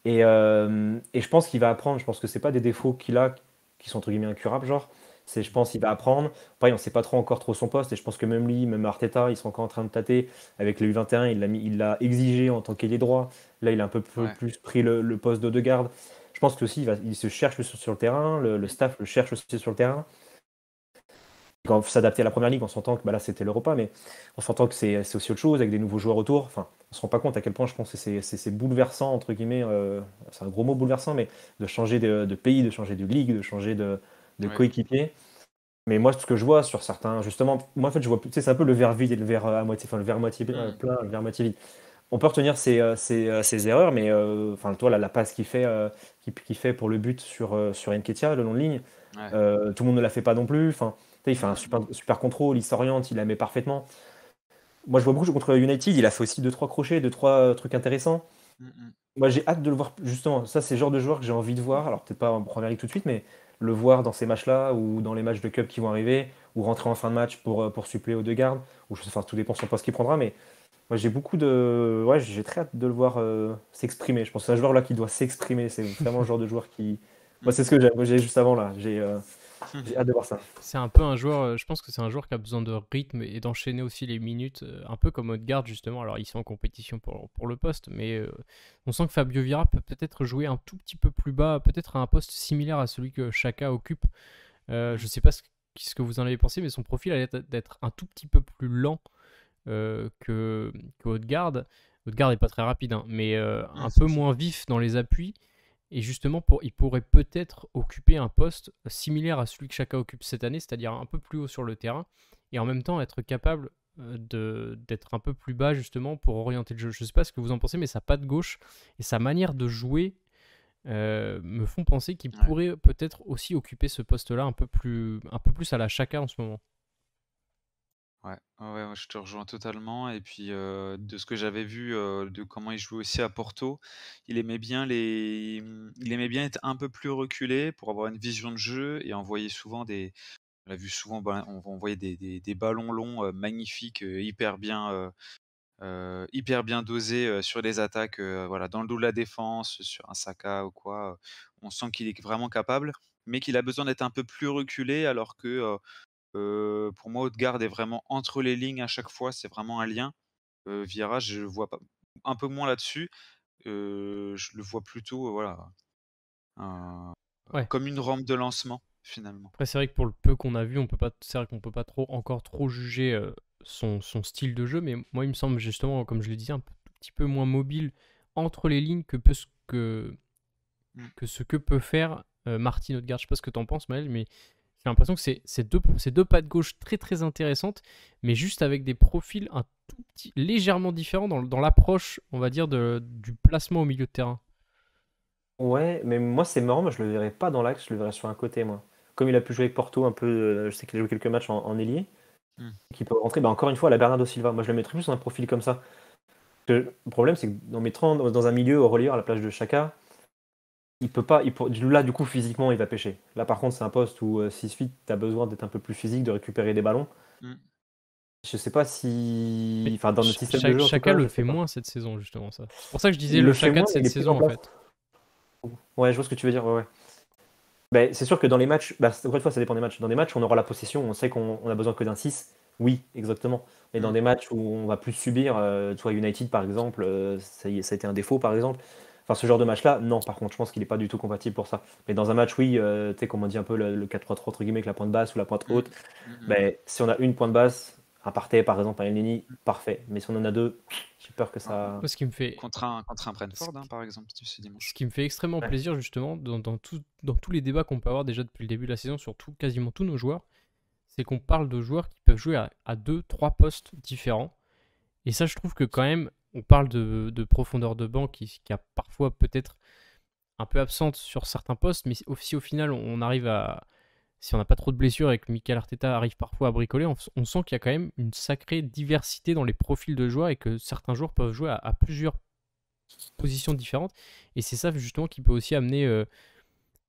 Et je pense qu'il va apprendre. Je pense que c'est pas des défauts qu'il a qui sont entre guillemets incurables, genre. Je pense qu'il va apprendre. Pareil, on sait pas trop encore trop son poste. Et je pense que même lui, même Arteta, ils sont encore en train de tâter. Avec les U21, il l'a exigé en tant qu'ailier droit. Là, il a un peu ouais, plus pris le poste d'Odegaard. Je pense que aussi, il se cherche sur le terrain. Le staff le cherche aussi sur le terrain. Quand il faut s'adapter à la première ligue, on s'entend que bah là c'était l'Europa, mais on s'entend que c'est aussi autre chose avec des nouveaux joueurs autour. Enfin, on se rend pas compte à quel point je pense que c'est bouleversant, entre guillemets, c'est un gros mot bouleversant, mais de changer de pays, de changer de ligue, de changer de ouais. coéquipier. Mais moi, ce que je vois sur certains, justement, moi en fait, je vois, tu sais, c'est un peu le verre vide et le verre à moitié, enfin le verre moitié Mmh. plein, le verre moitié vide. On peut retenir ses erreurs, mais enfin, toi, la passe qu'il fait pour le but sur Nketiah, le long de ligne, Ouais. tout le monde ne la fait pas non plus. Enfin, tu sais, il fait un Mmh mh. super contrôle, il s'oriente, il la met parfaitement. Moi, je vois beaucoup contre United, il a fait aussi deux trois crochets, deux trois trucs intéressants. Mmh mh. Moi, j'ai hâte de le voir, justement. Ça, c'est le genre de joueur que j'ai envie de voir. Alors, peut-être pas en première ligue tout de suite, mais le voir dans ces matchs-là ou dans les matchs de Cup qui vont arriver, ou rentrer en fin de match pour suppléer aux deux gardes, ou je sais, enfin, tout dépend de son poste qu'il prendra, mais moi, ouais, j'ai très hâte de le voir s'exprimer. Je pense que c'est un joueur là qui doit s'exprimer. C'est vraiment le genre de joueur qui. Moi, Mmh c'est ce mh. que j'aime. Moi, j'ai juste avant là. J'ai hâte de voir ça. C'est un peu un joueur, je pense que c'est un joueur qui a besoin de rythme et d'enchaîner aussi les minutes, un peu comme Odegaard justement. Alors ils sont en compétition pour le poste, mais on sent que Fabio Vieira peut peut-être jouer un tout petit peu plus bas, peut-être à un poste similaire à celui que Xhaka occupe. Je Mmh. sais pas ce que vous en avez pensé, mais son profil a l'air d'être un tout petit peu plus lent que Odegaard. Odegaard n'est pas très rapide, hein, mais un peu moins vif dans les appuis. Et justement, il pourrait peut-être occuper un poste similaire à celui que Xhaka occupe cette année, c'est-à-dire un peu plus haut sur le terrain, et en même temps être capable d'être un peu plus bas justement pour orienter le jeu. Je ne sais pas ce que vous en pensez, mais sa patte gauche et sa manière de jouer me font penser qu'il Ouais. pourrait peut-être aussi occuper ce poste-là un peu plus à la Xhaka en ce moment. Ouais, ouais, ouais, je te rejoins totalement et puis, de ce que j'avais vu, de comment il jouait aussi à Porto, il aimait bien être un peu plus reculé pour avoir une vision de jeu et envoyer souvent on l'a vu souvent, ben, on va envoyer des ballons longs, magnifiques, hyper bien dosés, sur les attaques, voilà, dans le dos de la défense, sur un Saka ou quoi, on sent qu'il est vraiment capable, mais qu'il a besoin d'être un peu plus reculé alors que, pour moi, Odegaard est vraiment entre les lignes à chaque fois, c'est vraiment un lien. Vieira, je le vois pas un peu moins là-dessus, je le vois plutôt, voilà, un Ouais. comme une rampe de lancement, finalement. Après, c'est vrai que pour le peu qu'on a vu, c'est vrai qu'on peut pas encore trop juger son style de jeu, mais moi, il me semble justement, comme je l'ai dit, un tout petit peu moins mobile entre les lignes que ce que Mmh. peut faire Martin Odegaard. Je sais pas ce que t'en penses, Maël, mais j'ai l'impression que c'est deux pattes gauche très très intéressantes, mais juste avec des profils un tout petit, légèrement différents dans l'approche, on va dire, du placement au milieu de terrain. Ouais, mais moi c'est marrant, moi je le verrais pas dans l'axe, je le verrais sur un côté moi. Comme il a pu jouer avec Porto un peu, je sais qu'il a joué quelques matchs en ailier, Hmm. qui peut rentrer, bah encore une fois, à la Bernardo Silva. Moi je le mettrais plus dans un profil comme ça. Le problème c'est que en mettant dans un milieu au relieur à la place de Chaka, il peut pas, là du coup physiquement il va pêcher. Là par contre c'est un poste où 6 feet, tu as besoin d'être un peu plus physique, de récupérer des ballons. Hmm. Je sais pas si, Mais enfin dans notre système de jeu en tout Chaka cas, le je sais fait pas. moins cette saison, justement, ça. C'est pour ça que je disais Il le le fait Chaka de moins, cette il est plus saison, en en place. fait. Ouais, je vois ce que tu veux dire, ouais, ouais. Ben, c'est sûr que dans les matchs, bah, encore une fois, ça dépend des matchs. Dans des matchs, on aura la possession, on sait qu'on a besoin que d'un 6. Oui, exactement. Mais dans Hmm. des matchs où on va plus subir, tu vois, United par exemple, ça a été un défaut par exemple. Enfin, ce genre de match-là, non, par contre, je pense qu'il n'est pas du tout compatible pour ça. Mais dans un match, oui, tu sais, comme on dit un peu le 4-3-3 entre guillemets, avec la pointe basse ou la pointe Hmm. haute, Hmm. ben, si on a une pointe basse, un Partey par exemple, un Elneny, parfait. Mais si on en a deux, j'ai peur que ça. Moi, ce qui me fait, Contre un ce Brentford, qui- par exemple, ce ce dimanche. qui me fait extrêmement Ouais. plaisir, justement, dans tous les débats qu'on peut avoir déjà depuis le début de la saison sur quasiment tous nos joueurs, c'est qu'on parle de joueurs qui peuvent jouer à deux, trois postes différents. Et ça, je trouve que quand même, on parle de profondeur de banc qui a parfois peut-être un peu absente sur certains postes, mais si au final on arrive à, si on n'a pas trop de blessures et que Mikel Arteta arrive parfois à bricoler, on sent qu'il y a quand même une sacrée diversité dans les profils de joueurs et que certains joueurs peuvent jouer à plusieurs positions différentes. Et c'est ça justement qui peut aussi amener,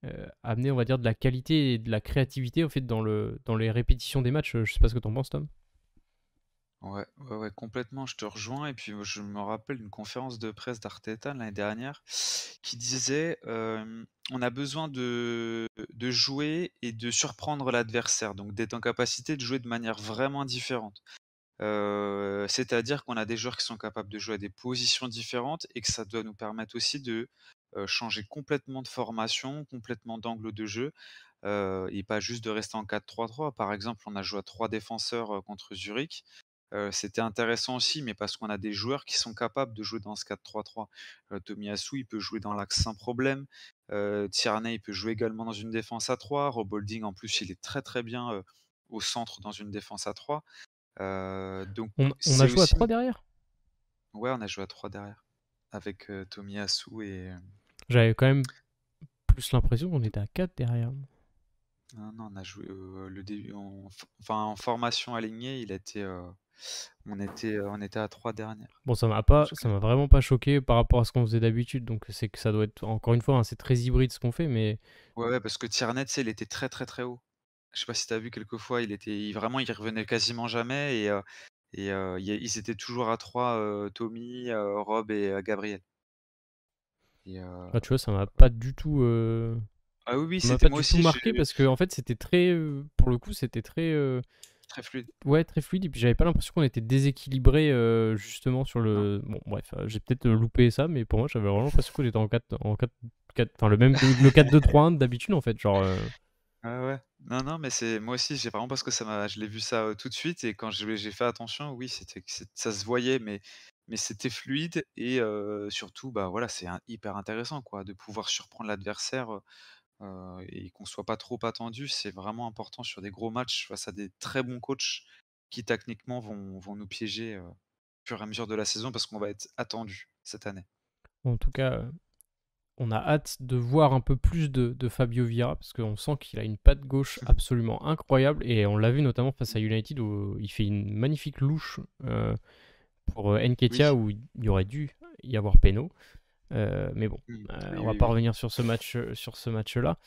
on va dire, de la qualité et de la créativité au fait dans les répétitions des matchs. Je sais pas ce que t'en penses, Tom. Ouais, ouais, ouais, complètement, je te rejoins. Et puis, je me rappelle d'une conférence de presse d'Arteta l'année dernière qui disait on a besoin de jouer et de surprendre l'adversaire, donc d'être en capacité de jouer de manière vraiment différente. C'est-à-dire qu'on a des joueurs qui sont capables de jouer à des positions différentes et que ça doit nous permettre aussi de changer complètement de formation, complètement d'angle de jeu, et pas juste de rester en 4-3-3. Par exemple, on a joué à 3 défenseurs contre Zurich. C'était intéressant aussi, mais parce qu'on a des joueurs qui sont capables de jouer dans ce 4-3-3. Tomiyasu, il peut jouer dans l'axe sans problème. Tierney, il peut jouer également dans une défense à 3. Rob Holding, en plus, il est très très bien au centre dans une défense à 3. Donc On a c'est joué à aussi 3 derrière. ouais, on a joué à 3 derrière avec Tomiyasu et J'avais quand même plus l'impression qu'on était à 4 derrière. non, on a joué le début enfin en formation alignée, on était à 3 dernières. Bon, Parce que ça m'a vraiment pas choqué par rapport à ce qu'on faisait d'habitude. Donc c'est que ça doit être, encore une fois, hein, c'est très hybride ce qu'on fait, mais ouais, ouais, parce que Tierney, tu sais, il était très, très, très haut. Je sais pas si tu as vu quelques fois, vraiment, il revenait quasiment jamais ils étaient toujours à 3, Tommy, Rob et Gabriel et là, tu vois, ça m'a ouais. pas du tout, Ah oui, oui, ça m'a c'était pas moi du tout aussi, marqué parce que en fait, c'était très, pour le coup, c'était très, très fluide. ouais, très fluide. Et puis j'avais pas l'impression qu'on était déséquilibré justement sur Non. le. Bon, bref, j'ai peut-être loupé ça, mais pour moi, j'avais vraiment l'impression qu'on était enfin le 4-2-3-1 d'habitude en fait, genre. Ouais, ouais. Non, non, mais c'est moi aussi, j'ai vraiment parce que je l'ai vu ça, tout de suite et quand j'ai fait attention, oui, ça se voyait, mais c'était fluide et surtout, bah, voilà, c'est hyper intéressant, quoi, de pouvoir surprendre l'adversaire, et qu'on soit pas trop attendu. C'est vraiment important sur des gros matchs face à des très bons coachs qui techniquement vont nous piéger, au fur et à mesure de la saison parce qu'on va être attendu cette année. En tout cas, on a hâte de voir un peu plus de Fabio Vieira parce qu'on sent qu'il a une patte gauche absolument incroyable et on l'a vu notamment face à United où il fait une magnifique louche pour Nketiah Oui. où il y aurait dû y avoir péno. Mais bon, Mmh. on Oui, va oui, pas oui. revenir sur ce match-là.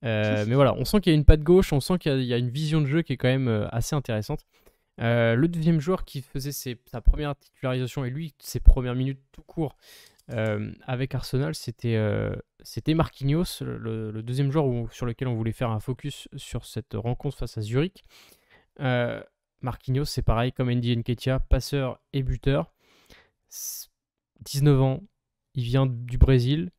Mais voilà, on sent qu'il y a une patte gauche, on sent qu'il y a une vision de jeu qui est quand même assez intéressante. Le deuxième joueur qui faisait sa première titularisation et lui, ses premières minutes tout court avec Arsenal, c'était Marquinhos, le deuxième joueur sur lequel on voulait faire un focus sur cette rencontre face à Zurich. Marquinhos, c'est pareil comme Andy Nketiah, passeur et buteur. 19 ans, il vient du Brésil.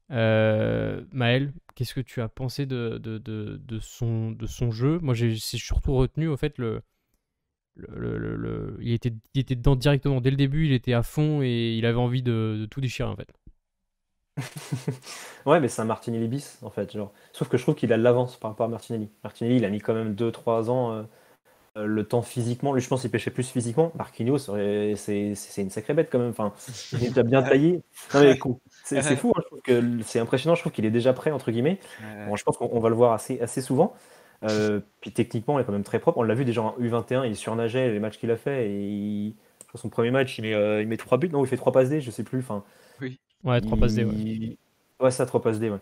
Maël, qu'est-ce que tu as pensé de son jeu? Moi, j'ai surtout retenu au fait il était dedans directement dès le début, il était à fond et il avait envie de tout déchirer en fait. Ouais, mais c'est un Martinelli bis, en fait. Genre. Sauf que je trouve qu'il a de l'avance par rapport à Martinelli. Martinelli, il a mis quand même 2-3 ans le temps physiquement. Lui, je pense qu'il pêchait plus physiquement. Marquinhos, c'est une sacrée bête quand même. Enfin, il est déjà bien Ouais, taillé. Non, mais c'est ouais, fou, hein. Je trouve que c'est impressionnant. Je trouve qu'il est déjà prêt, entre guillemets. Bon, ouais, je pense qu'on va le voir assez souvent. Puis techniquement, il est quand même très propre. On l'a vu déjà en U21, il surnageait les matchs qu'il a fait. Je crois son premier match, il met 3 buts. Non, il fait 3 passes D, je sais plus. Enfin, oui. Ouais, 3 passes D, ouais. ouais, ça, 3 passes D, ouais.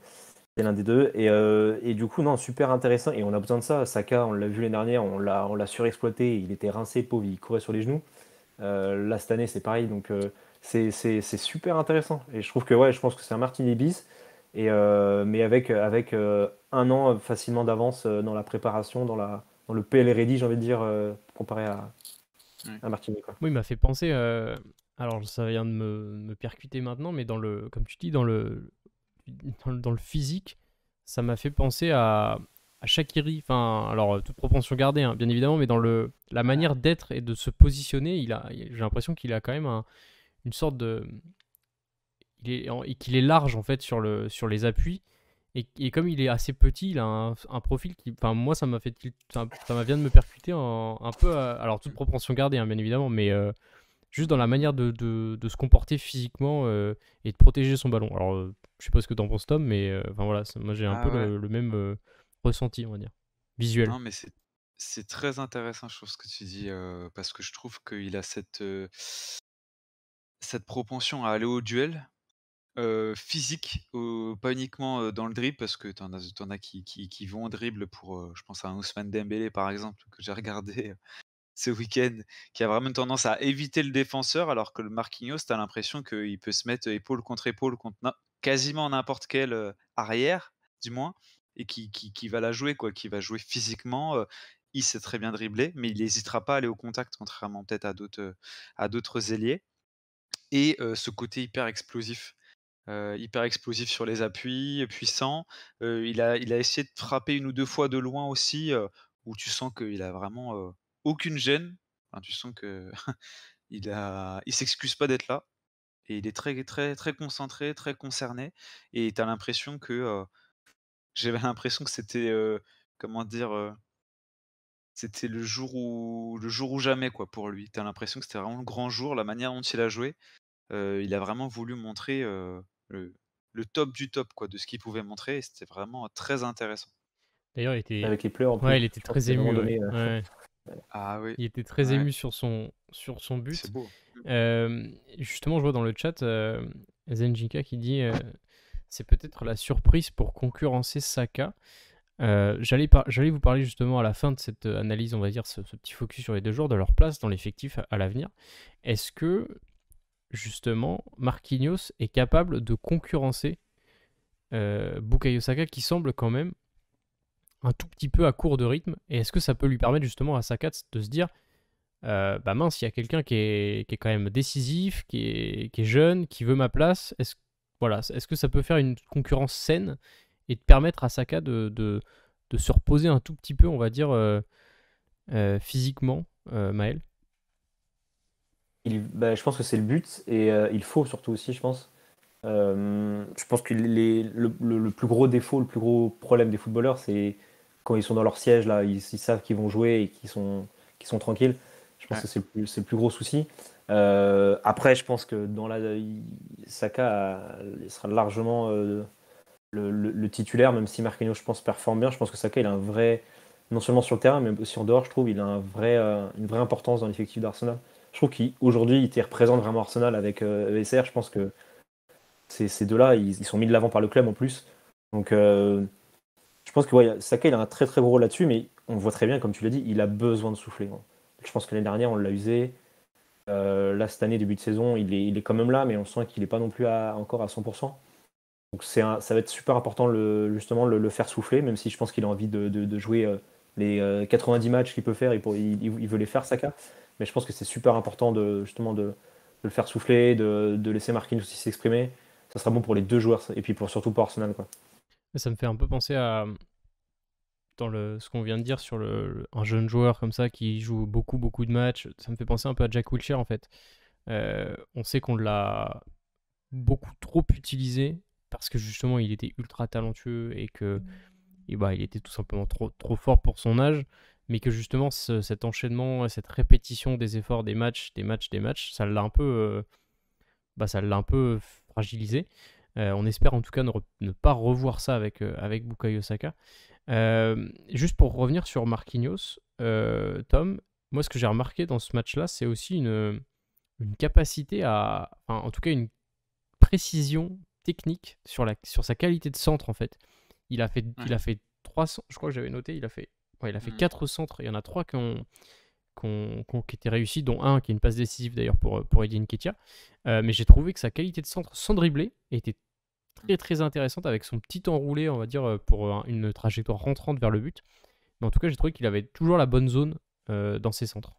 C'est l'un des deux. Et du coup, non, super intéressant. Et on a besoin de ça. Saka, on l'a vu l'année dernière, on l'a surexploité. Il était rincé, pauvre, il courait sur les genoux. Là, cette année, c'est pareil. Donc, c'est super intéressant. Et je trouve que, ouais, je pense que c'est un Martinelli bis. Mais avec 1 an facilement d'avance dans la préparation, dans le PL ready, j'ai envie de dire, comparé Ouais. à Martinelli, quoi. Moi, il m'a fait penser. Alors, ça vient de me percuter maintenant, mais comme tu dis, dans le physique, ça m'a fait penser à Shaqiri. Enfin, alors, toute proportion gardée, hein, bien évidemment, mais dans la manière d'être et de se positionner, j'ai l'impression qu'il a quand même une sorte de. Et qu'il est large, en fait, sur les appuis. Et comme il est assez petit, il a un profil qui. Enfin, moi, ça m'a vient de me percuter un peu. Alors, toute proportion gardée, hein, bien évidemment, mais. Juste dans la manière de se comporter physiquement et de protéger son ballon. Alors, je sais pas ce que t'en penses, Tom, mais enfin voilà, moi j'ai un peu Ah ouais. le même ressenti, on va dire, visuel. Non, mais c'est très intéressant, je trouve, ce que tu dis, parce que je trouve qu'il a cette propension à aller au duel, physique, pas uniquement, dans le dribble parce que t'en as qui vont au dribble pour, je pense à un Ousmane Dembélé, par exemple, que j'ai regardé, ce week-end, qui a vraiment tendance à éviter le défenseur, alors que le Marquinhos, tu as l'impression qu'il peut se mettre épaule contre quasiment n'importe quel, arrière, du moins, et qui va la jouer quoi, qui va jouer physiquement, il sait très bien dribbler, mais il n'hésitera pas à aller au contact, contrairement peut-être à d'autres ailiers et ce côté hyper explosif sur les appuis, puissant. Il a essayé de frapper 1 ou 2 fois de loin aussi, où tu sens qu'il a vraiment, aucune gêne. Enfin, tu sens que il s'excuse pas d'être là et il est très très très concentré, très concerné et tu as l'impression que, j'avais l'impression que c'était, comment dire? C'était le jour ou jamais quoi pour lui. Tu as l'impression que c'était vraiment le grand jour, la manière dont il a joué. Il a vraiment voulu montrer, le le top du top quoi, de ce qu'il pouvait montrer et c'était vraiment très intéressant. D'ailleurs, Avec les pleurs en ouais, plus. il était Je pense très qu'à un moment ému, ouais. donné, Ouais. Ah oui, Il était très ouais, ému sur son c'est but. beau. Justement, je vois dans le chat Zenjika qui dit c'est peut-être la surprise pour concurrencer Saka. J'allais vous parler justement à la fin de cette analyse, on va dire, ce petit focus sur les deux joueurs, de leur place dans l'effectif à l'avenir. Est-ce que, justement, Marquinhos est capable de concurrencer Bukayo Saka qui semble quand même un tout petit peu à court de rythme? Et est-ce que ça peut lui permettre justement à Saka de se dire bah mince, il y a quelqu'un qui est quand même décisif, qui est jeune, qui veut ma place. Est-ce que ça peut faire une concurrence saine et de permettre à Saka de se reposer un tout petit peu, on va dire, physiquement, Maël? Bah, je pense que c'est le but et il faut surtout aussi, je pense. Je pense que le plus gros défaut, le plus gros problème des footballeurs, c'est quand ils sont dans leur siège, là, ils savent qu'ils vont jouer et qu'ils sont tranquilles. Je pense Ouais, que c'est le plus gros souci. Après, je pense que Saka il sera largement le titulaire, même si Marquinhos, je pense, performe bien. Je pense que Saka, il a un vrai, non seulement sur le terrain, mais aussi en dehors, je trouve, il a une vraie importance dans l'effectif d'Arsenal. Je trouve qu'aujourd'hui, il représente vraiment Arsenal avec ESR. Je pense que ces deux-là, ils sont mis de l'avant par le club en plus. Donc, je pense que ouais, Saka, il a un très très gros rôle là-dessus, mais on voit très bien, comme tu l'as dit, il a besoin de souffler, hein. Je pense que l'année dernière, on l'a usé. Là, cette année, début de saison, il est quand même là, mais on sent qu'il n'est pas non plus encore à 100%. Donc, ça va être super important, justement, le faire souffler, même si je pense qu'il a envie de jouer les 90 matchs qu'il peut faire, il veut les faire, Saka. Mais je pense que c'est super important justement de le faire souffler, de laisser Marquinhos aussi s'exprimer. Ça sera bon pour les deux joueurs, et puis surtout pour Arsenal, quoi. Ça me fait un peu penser à ce qu'on vient de dire sur un jeune joueur comme ça qui joue beaucoup, beaucoup de matchs. Ça me fait penser un peu à Jack Wilshere en fait. On sait qu'on l'a beaucoup trop utilisé parce que justement il était ultra talentueux et bah, il était tout simplement trop fort pour son âge, mais que justement cet enchaînement, cette répétition des efforts, des matchs, des matchs, ça l'a un peu fragilisé. On espère en tout cas ne pas revoir ça avec Bukayo Saka. Juste pour revenir sur Marquinhos, Tom, moi ce que j'ai remarqué dans ce match-là, c'est aussi une capacité enfin, en tout cas une précision technique sur sa qualité de centre en fait. Il a fait 300, je crois que j'avais noté, il a fait 4 centres, il y en a 3 qui étaient réussis, dont un qui est une passe décisive d'ailleurs pour Eddie Nketiah. Mais j'ai trouvé que sa qualité de centre sans dribbler était très très intéressante avec son petit enroulé, on va dire, pour une trajectoire rentrante vers le but. Mais en tout cas, j'ai trouvé qu'il avait toujours la bonne zone dans ses centres.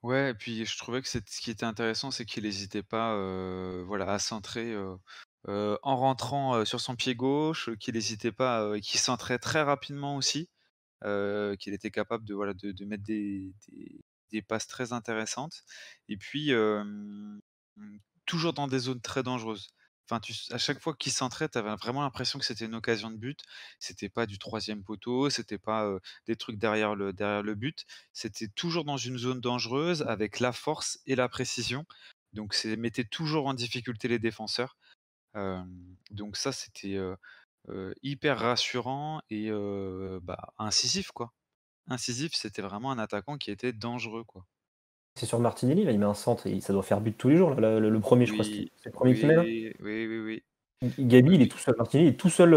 Ouais, et puis je trouvais que ce qui était intéressant, c'est qu'il n'hésitait pas, voilà, à centrer, en rentrant, sur son pied gauche, qu'il n'hésitait pas, qu'il centrait très rapidement aussi, qu'il était capable de, voilà, de mettre des passes très intéressantes et puis, toujours dans des zones très dangereuses. Enfin, à chaque fois qu'il centrait, tu avais vraiment l'impression que c'était une occasion de but. C'était pas du troisième poteau, c'était pas, des trucs derrière le but. C'était toujours dans une zone dangereuse avec la force et la précision. Donc c'est mettait toujours en difficulté les défenseurs. Donc ça, c'était, hyper rassurant et bah, incisif, quoi. Incisif, c'était vraiment un attaquant qui était dangereux, quoi. C'est sur Martinelli, là, il met un centre et ça doit faire but tous les jours. Là, le premier, je crois, Oui, c'est le premier qu'il met là. oui, oui, oui, oui. Gabi, Oui, il est oui. tout seul. Martinelli il est tout seul,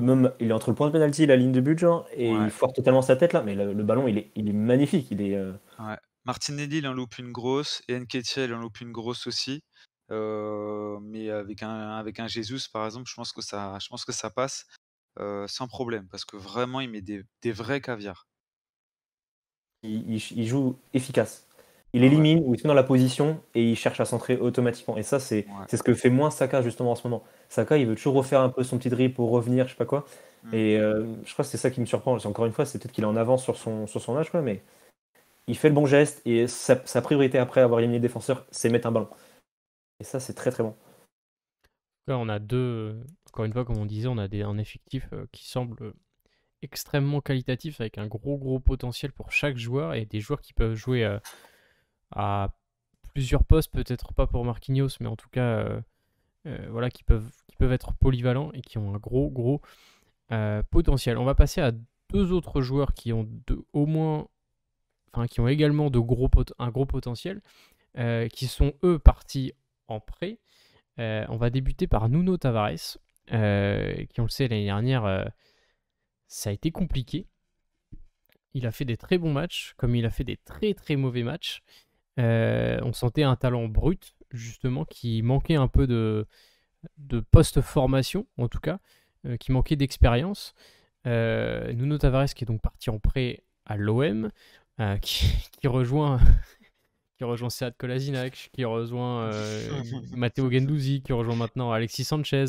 même, il est entre le point de pénalty et la ligne de but, genre, et il Ouais, foire totalement sa tête là. Mais le ballon, il est magnifique. ouais. Martinelli, il en loupe une grosse et Nketiah, il en loupe une grosse aussi. Mais avec un Jesus, par exemple, je pense que ça passe, sans problème parce que vraiment, il met des vrais caviars. il joue efficace. Il Ah ouais, élimine ou il se met dans la position et il cherche à centrer automatiquement. Et ça, c'est ouais. c'est ce que fait moins Saka justement en ce moment. Saka, il veut toujours refaire un peu son petit dribble pour revenir, je sais pas quoi. Mmh. Et je crois que c'est ça qui me surprend. Encore une fois, c'est peut-être qu'il est en avance sur son âge, quoi, mais il fait le bon geste et sa priorité après avoir éliminé le défenseur, c'est mettre un ballon. Et ça, c'est très très bon. Là, on a encore une fois, comme on disait, on a un effectif qui semble extrêmement qualitatif avec un gros potentiel pour chaque joueur et des joueurs qui peuvent jouer à plusieurs postes, peut-être pas pour Marquinhos, mais en tout cas, voilà, qui peuvent être polyvalents et qui ont un gros potentiel. On va passer à deux autres joueurs qui ont au moins, enfin, qui ont également un gros potentiel, qui sont eux partis en prêt. On va débuter par Nuno Tavares, qui on le sait l'année dernière, ça a été compliqué. Il a fait des très bons matchs, comme il a fait des très très mauvais matchs. On sentait un talent brut, justement, qui manquait un peu de post-formation, en tout cas, qui manquait d'expérience. Nuno Tavares, qui est donc parti en prêt à l'OM, qui rejoint, qui rejoint Sead Kolasinac, qui rejoint Matteo Guendouzi, qui rejoint maintenant Alexis Sanchez.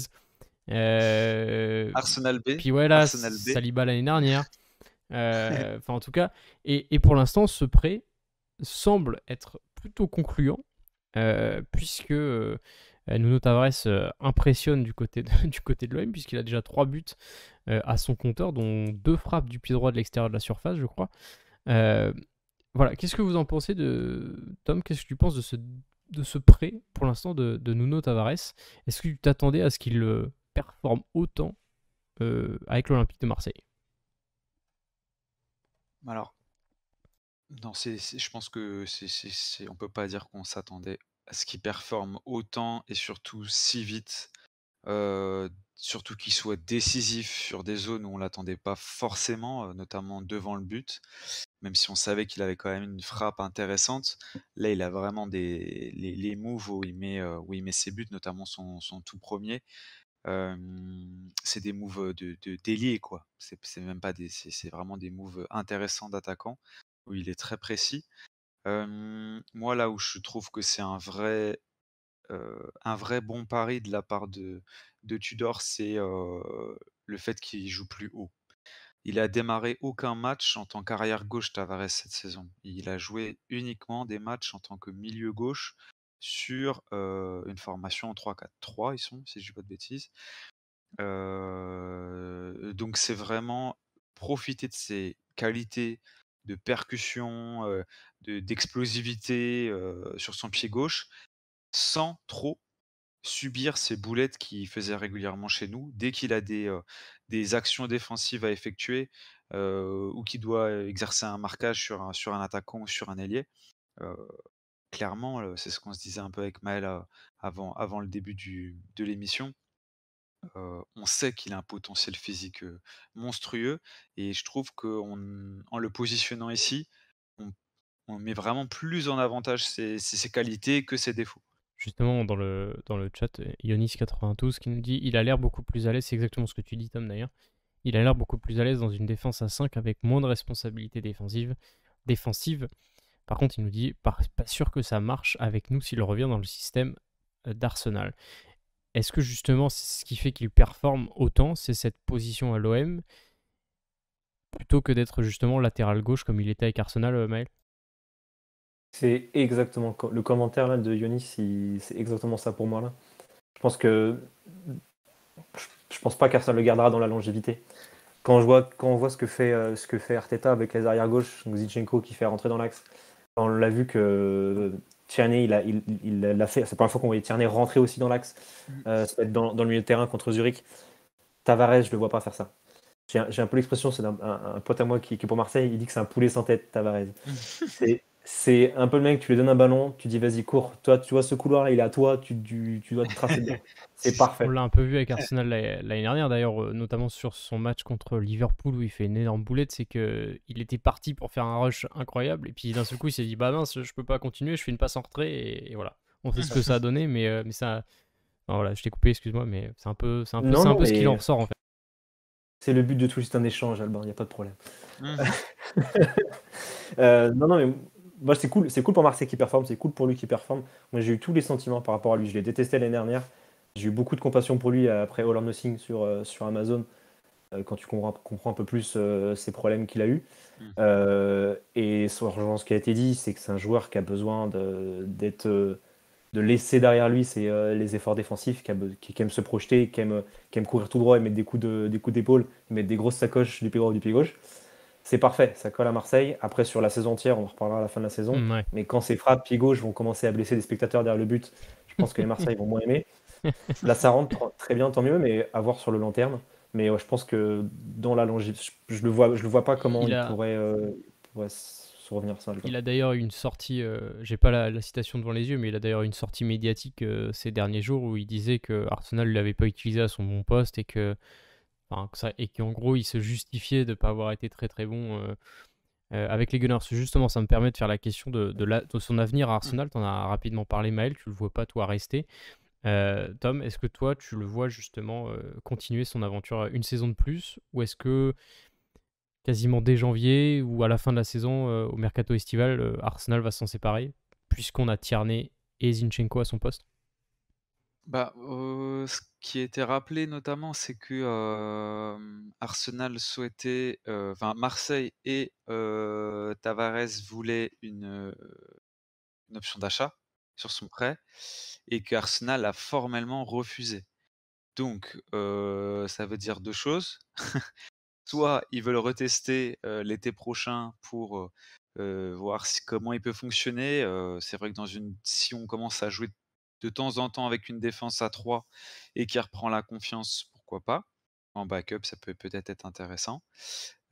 Arsenal B, Puis voilà, Arsenal B. Saliba l'année dernière. Enfin, en tout cas, et pour l'instant, ce prêt semble être plutôt concluant, puisque Nuno Tavares impressionne du côté de l'OM, puisqu'il a déjà 3 buts à son compteur, dont 2 frappes du pied droit de l'extérieur de la surface, je crois. Voilà, qu'est-ce que vous en pensez Tom, qu'est-ce que tu penses de ce prêt, pour l'instant, de Nuno Tavares? Est-ce que tu t'attendais à ce qu'il performe autant avec l'Olympique de Marseille? Alors, non, je pense que on peut pas dire qu'on s'attendait à ce qu'il performe autant et surtout si vite. Surtout qu'il soit décisif sur des zones où on l'attendait pas forcément, notamment devant le but. Même si on savait qu'il avait quand même une frappe intéressante. Là, il a vraiment les moves où il met ses buts, notamment son tout premier. C'est des moves de d'ailier, quoi. C'est même pas c'est vraiment des moves intéressants d'attaquant, où il est très précis. Moi, là où je trouve que c'est un vrai bon pari de la part de Tudor, c'est, le fait qu'il joue plus haut. Il a démarré aucun match en tant qu'arrière gauche Tavares cette saison. Il a joué uniquement des matchs en tant que milieu gauche, sur une formation en 3-4-3, ils sont, si je dis pas de bêtises. Donc c'est vraiment profiter de ses qualités de percussion, d'explosivité sur son pied gauche, sans trop subir ces boulettes qu'il faisait régulièrement chez nous. Dès qu'il a des actions défensives à effectuer, ou qu'il doit exercer un marquage sur un attaquant ou sur un ailier, heu, clairement, c'est ce qu'on se disait un peu avec Maël, avant le début de l'émission. On sait qu'il a un potentiel physique, monstrueux, et je trouve qu'en en le positionnant ici, on on met vraiment plus en avantage ses qualités que ses défauts. Justement, dans le chat, Ionis92 qui nous dit il a l'air beaucoup plus à l'aise, c'est exactement ce que tu dis, Tom, d'ailleurs. Il a l'air beaucoup plus à l'aise dans une défense à 5 avec moins de responsabilités défensives. Par contre, il nous dit pas sûr que ça marche avec nous s'il revient dans le système d'Arsenal. Est-ce que justement, c'est ce qui fait qu'il performe autant, c'est cette position à l'OM, plutôt que d'être justement latéral gauche comme il était avec Arsenal, Maël? C'est exactement le commentaire là de Yonis, c'est exactement ça pour moi là. Je pense que je pense pas qu'Arsenal le gardera dans la longévité. Quand on voit ce que fait Arteta avec les arrières gauche, donc Zinchenko qui fait rentrer dans l'axe. On l'a vu que Tierney, il l'a fait. C'est la première fois qu'on voyait Tierney rentrer aussi dans l'axe. Ça va être dans le milieu de terrain contre Zurich. Tavares, je le vois pas faire ça. J'ai un peu l'expression, c'est un pote à moi qui est pour Marseille, il dit que c'est un poulet sans tête, Tavares. C'est un peu le mec, tu lui donnes un ballon, tu dis vas-y cours, toi tu vois ce couloir là, il est à toi, tu dois te tracer dedans. C'est On parfait. l'a un peu vu avec Arsenal l'année dernière, d'ailleurs, notamment sur son match contre Liverpool où il fait une énorme boulette, c'est qu'il était parti pour faire un rush incroyable, et puis d'un seul coup il s'est dit bah mince, je peux pas continuer, je fais une passe en retrait, et voilà. On sait ce que ça a donné, mais ça... Enfin, voilà, je t'ai coupé, excuse-moi, mais c'est un peu ce qu'il en ressort en fait. C'est le but de tout, c'est un échange, Albin, il n'y a pas de problème. Mmh. Non, mais moi, c'est cool pour Marseille qui performe, c'est cool pour lui qui performe. Moi, j'ai eu tous les sentiments par rapport à lui. Je l'ai détesté l'année dernière. J'ai eu beaucoup de compassion pour lui après All or Nothing sur Amazon, quand tu comprends un peu plus ses problèmes qu'il a eu. Et ça rejoint ce qui a été dit, c'est que c'est un joueur qui a besoin de laisser derrière lui les efforts défensifs, qui aime se projeter, qui aime courir tout droit et mettre des coups d'épaule, et mettre des grosses sacoches du pied droit ou du pied gauche. C'est parfait, ça colle à Marseille. Après, sur la saison entière, on en reparlera à la fin de la saison. Ouais. Mais quand ces frappes pied gauche vont commencer à blesser des spectateurs derrière le but, je pense que les Marseillais vont moins aimer. Là, ça rentre très bien, tant mieux, mais à voir sur le long terme. Mais je pense que dans la longévité, je le vois pas comment il pourrait se revenir ça. Il a d'ailleurs une sortie, j'ai pas la citation devant les yeux, mais il a d'ailleurs une sortie médiatique ces derniers jours où il disait que Arsenal ne l'avait pas utilisé à son bon poste, et qu'en gros il se justifiait de ne pas avoir été très très bon avec les Gunners. Justement, ça me permet de faire la question de son avenir à Arsenal. Tu en as rapidement parlé, Maël, tu le vois pas toi rester. Tom, est-ce que toi tu le vois justement continuer son aventure une saison de plus, ou est-ce que quasiment dès janvier ou à la fin de la saison, au mercato estival, Arsenal va s'en séparer, puisqu'on a Tierney et Zinchenko à son poste? Bah, ce qui a été rappelé notamment, c'est que, Arsenal souhaitait, enfin Marseille et Tavares voulaient une option d'achat sur son prêt, et qu'Arsenal a formellement refusé. Donc, ça veut dire 2 choses. Soit ils veulent retester, l'été prochain pour, voir comment il peut fonctionner. C'est vrai que si on commence à jouer de temps en temps avec une défense à 3 et qui reprend la confiance, pourquoi pas? En backup, ça peut peut-être être intéressant.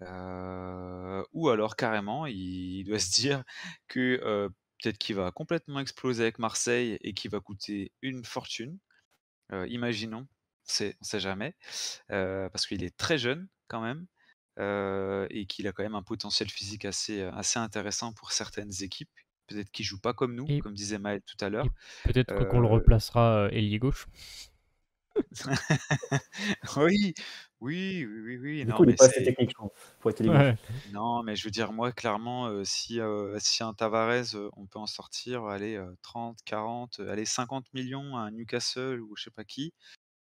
Ou alors carrément, il doit se dire que, peut-être qu'il va complètement exploser avec Marseille et qu'il va coûter une fortune. Imaginons, on sait jamais, parce qu'il est très jeune quand même, et qu'il a quand même un potentiel physique assez intéressant pour certaines équipes. Peut-être qu'il joue pas comme nous, Et, comme disait Maël tout à et l'heure. peut-être qu'on le Heu, replacera ailier gauche. oui, oui, oui, oui, oui, Du non coup, il n'est mais pas assez c'est technique, je trouve, pour être ailier gauche. Ouais. non, mais je veux dire, moi clairement, si un Tavares, on peut en sortir, allez, 30, 40, allez 50 millions à Newcastle ou je sais pas qui,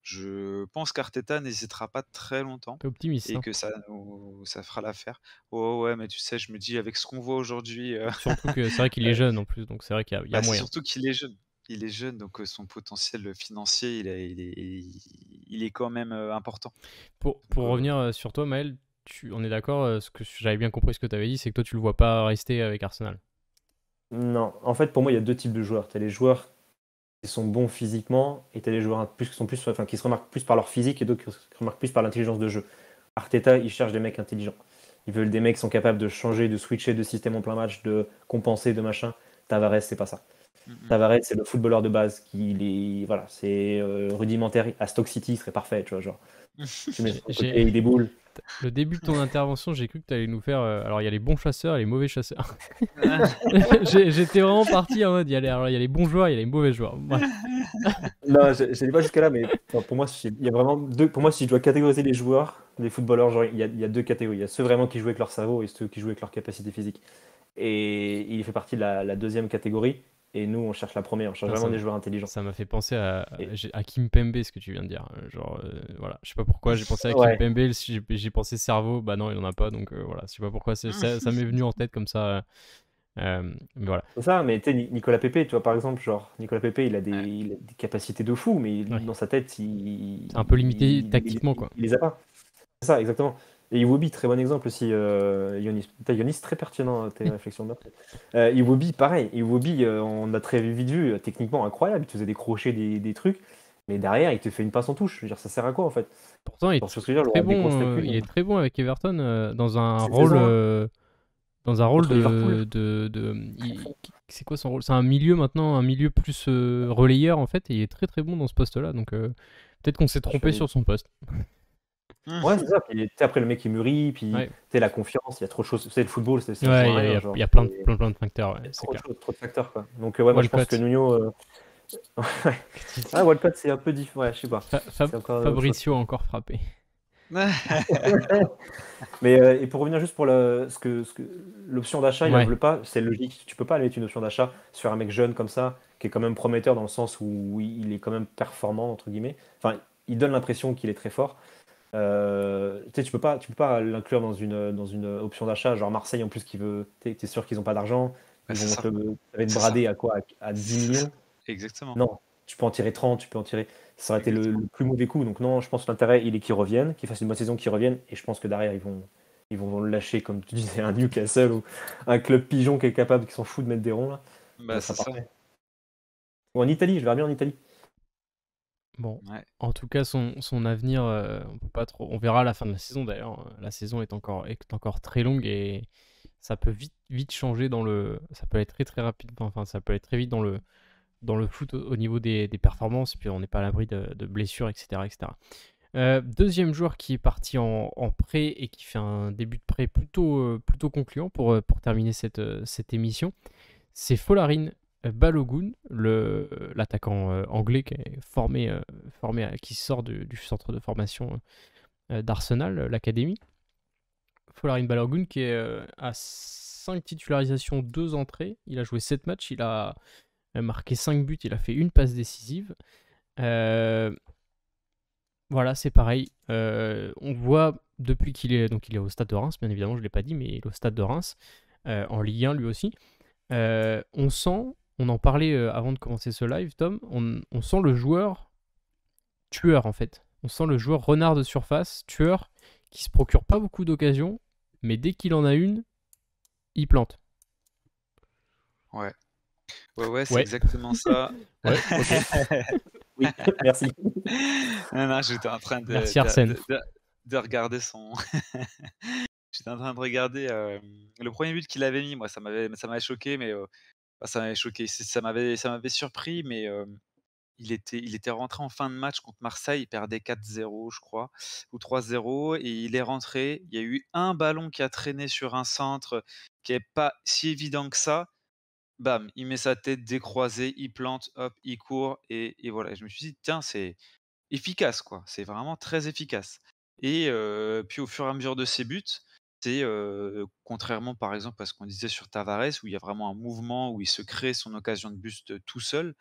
je pense qu'Arteta n'hésitera pas très longtemps T'es optimiste, et hein. que ça fera l'affaire. Ouais, ouais, mais tu sais, je me dis avec ce qu'on voit aujourd'hui, Surtout que c'est vrai qu'il est jeune en plus, donc c'est vrai qu'il y a bah, c'est moyen. surtout qu'il est jeune. Il est jeune, donc son potentiel financier, il est quand même important. Pour Donc, revenir sur toi, Maël, on est d'accord, ce que j'avais bien compris ce que tu avais dit, c'est que toi tu le vois pas rester avec Arsenal. Non, en fait, pour moi, il y a deux types de joueurs. Tu as les joueurs qui sont bons physiquement et tu as les joueurs plus, qui, sont plus, enfin, qui se remarquent plus par leur physique et d'autres qui se remarquent plus par l'intelligence de jeu. Arteta, il cherche des mecs intelligents. Ils veulent des mecs qui sont capables de changer, de switcher de système en plein match, de compenser, de machin. Tavares, c'est pas ça. Tavares, c'est le footballeur de base qui voilà, c'est rudimentaire. À Stoke City, il serait parfait, tu vois, genre. Tu mets sur le côté, il déboule. Le début de ton intervention, j'ai cru que tu allais nous faire. Alors, il y a les bons chasseurs et les mauvais chasseurs. J'étais vraiment parti en mode il y a les bons joueurs, il y a les mauvais joueurs. Bref. Non, je n'ai pas jusqu'à là, mais pour moi, il y a vraiment deux. Pour moi, si je dois catégoriser les joueurs, les footballeurs, genre, il y a deux catégories. Il y a ceux vraiment qui jouent avec leur cerveau et ceux qui jouent avec leur capacité physique. Et il fait partie de la deuxième catégorie. Et nous, on cherche la première. On cherche vraiment des joueurs intelligents. Ça m'a fait penser à Et- Kimpembe, ce que tu viens de dire. Genre, voilà, je sais pas pourquoi j'ai pensé à Ouais. Kimpembe. Si j'ai pensé cerveau, bah non, il en a pas. Donc voilà, je sais pas pourquoi ça m'est venu en tête comme ça. Mais voilà. C'est ça, mais tu sais, Nicolas Pepe, tu vois, par exemple, genre, Nicolas Pepe, il a Ouais. des capacités de fou, mais Ouais. dans sa tête, C'est un peu limité tactiquement, quoi. il les a pas. C'est ça, exactement. Et Iwobi, très bon exemple aussi, Yonis. Putain, Yonis, très pertinent, tes réflexions de Iwobi, pareil. Iwobi, on a très vite vu, techniquement incroyable. Il te faisait des crochets, des trucs. Mais derrière, il te fait une passe en touche. Je veux dire, ça sert à quoi, en fait? Pourtant, il Parce que est ce que je veux dire, très le bon. déconstruire plus. Il est très bon avec Everton dans un Cette rôle. saison, hein, Dans un rôle contre Liverpool. c'est quoi son rôle? C'est un milieu maintenant, un milieu plus relayeur en fait, et il est très très bon dans ce poste-là. Donc peut-être qu'on s'est trompé sur son poste. Ouais, c'est ça. Puis, tu sais, après, le mec, il mûrit. Puis, Ouais. tu sais, la confiance, il y a trop de choses. C'est le football, c'est Ouais, rien. il Genre, y a plein c'est- plein de facteurs, ouais, il y a c'est trop de clair. choses, trop de facteurs, quoi. Donc, ouais, moi, je pense Walcott. que Nuno. Ouais. Ah, Walcott, c'est un peu différent. Ouais, je sais pas. C'est encore autre chose. Fabricio a encore frappé. Mais et pour revenir juste pour l'option d'achat, il ne Ouais. veut pas, c'est logique. Tu peux pas aller mettre une option d'achat sur un mec jeune comme ça, qui est quand même prometteur dans le sens où il est quand même performant entre guillemets. Enfin, il donne l'impression qu'il est très fort. Tu sais, tu peux pas l'inclure dans une option d'achat, genre Marseille en plus qui veut. T'es sûr qu'ils ont pas d'argent, Ouais, ils c'est vont ça. ça va être C'est bradé ça. à quoi? À 10 C'est ça. millions? Exactement. Non, tu peux en tirer 30, tu peux en tirer. Ça aurait été Exactement. le plus mauvais coup. Donc non, je pense que l'intérêt, il est qu'ils reviennent, qu'ils fassent une bonne saison, qu'ils reviennent. Et je pense que derrière, ils vont le lâcher, comme tu disais, un Newcastle ou un club pigeon qui est capable, qui s'en fout de mettre des ronds là. Bah, Ça c'est sera ça. parfait. Ou en Italie, je verrais bien en Italie. Bon, Ouais. en tout cas, son avenir, on peut pas trop. On verra à la fin de la saison d'ailleurs. La saison est encore très longue et ça peut vite changer Ça peut être très très rapide. Enfin, ça peut être très vite dans le foot au niveau des performances. Et puis on n'est pas à l'abri de blessures, etc., etc. Deuxième joueur qui est parti en prêt et qui fait un début de prêt plutôt concluant pour terminer cette émission, c'est Folarin Balogun, l'attaquant anglais qui est qui sort du centre de formation d'Arsenal, l'académie. Folarin Balogun qui est à 5 titularisations, 2 entrées. Il a joué 7 matchs, il a marqué 5 buts, il a fait une passe décisive. Voilà, c'est pareil. On voit depuis il est au stade de Reims, bien évidemment, je ne l'ai pas dit, mais il est au stade de Reims, en Ligue 1 lui aussi. On en parlait avant de commencer ce live, Tom, on sent le joueur tueur en fait. On sent le joueur renard de surface, tueur, qui se procure pas beaucoup d'occasions, mais dès qu'il en a une, il plante. Ouais. Ouais, c'est Ouais. exactement ça. Ouais, ok. Oui, merci. Non, j'étais en train Merci Arsène. de regarder son. J'étais en train de regarder le premier but qu'il avait mis. Moi, ça m'avait choqué, mais ça m'avait choqué. Ça m'avait surpris, mais il était rentré en fin de match contre Marseille. Il perdait 4-0, je crois, ou 3-0, et il est rentré. Il y a eu un ballon qui a traîné sur un centre qui est pas si évident que ça. Bam, il met sa tête décroisée, il plante, hop, il court, et voilà. Et je me suis dit: «Tiens, c'est efficace, quoi». C'est vraiment très efficace, et puis au fur et à mesure de ses buts, c'est, contrairement par exemple à ce qu'on disait sur Tavares où il y a vraiment un mouvement, où il se crée son occasion de but tout seul,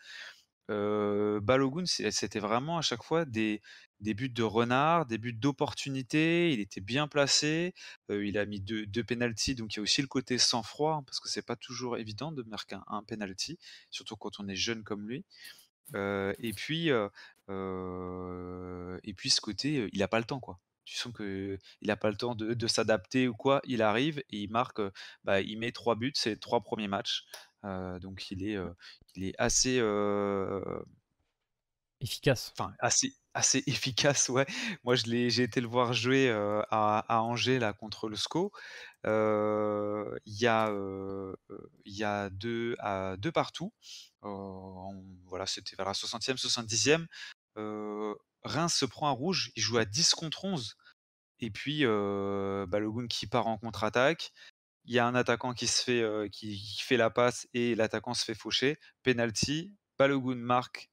Balogun, c'était vraiment à chaque fois des buts de renard, des buts d'opportunité, il était bien placé, il a mis 2 pénaltys, donc il y a aussi le côté sang-froid, hein, parce que c'est pas toujours évident de marquer un pénalty, surtout quand on est jeune comme lui. Et puis ce côté, il a pas le temps, quoi. Tu sens qu'il a pas le temps de s'adapter ou quoi. Il arrive et il marque, il met 3 buts, c'est les 3 premiers matchs. Donc il est assez, Efficace. enfin assez efficace, ouais. Moi j'ai été le voir jouer, à Angers là contre le SCO. Il y a 2 partout. Voilà, c'était vers la 60e, 70e. Heu, Reims se prend un rouge, il joue à 10 contre 11 et puis, Balogun qui part en contre-attaque. Il y a un attaquant qui fait la passe et l'attaquant se fait faucher. Penalty, Balogun marque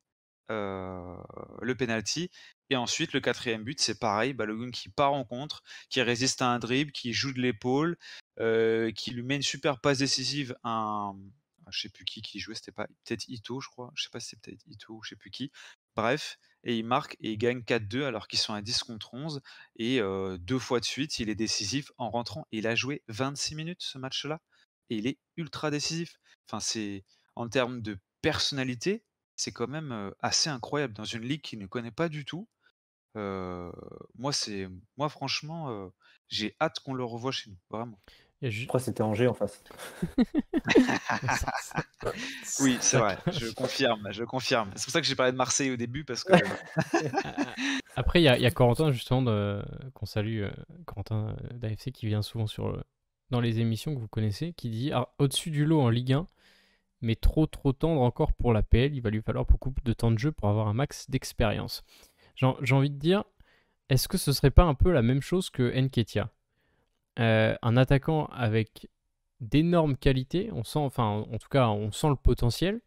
le penalty et ensuite le 4e but, c'est pareil, Balogun qui part en contre, qui résiste à un dribble, qui joue de l'épaule, qui lui met une super passe décisive à je sais plus qui jouait, c'était pas peut-être Ito, je crois, je sais pas si c'est peut-être Ito ou je sais plus qui. Bref, et il marque et il gagne 4-2 alors qu'ils sont à 10 contre 11 et 2 fois de suite, il est décisif en rentrant et il a joué 26 minutes ce match-là et il est ultra décisif. Enfin, c'est en termes de personnalité, c'est quand même, assez incroyable dans une ligue qu'il ne connaît pas du tout. Heu, moi franchement, j'ai hâte qu'on le revoie chez nous, vraiment. Et ju- Après, c'était Angers en face. Oui, c'est vrai, je confirme, je confirme. C'est pour ça que j'ai parlé de Marseille au début parce que Après, il y a Corentin, justement, qu'on salue, Corentin d'AFC, qui vient souvent dans les émissions que vous connaissez, qui dit au-dessus du lot en Ligue 1, mais trop tendre encore pour la PL, il va lui falloir beaucoup de temps de jeu pour avoir un max d'expérience. J'ai envie de dire, est-ce que ce serait pas un peu la même chose que Nketiah? Un attaquant avec d'énormes qualités, on sent, enfin en tout cas on sent le potentiel,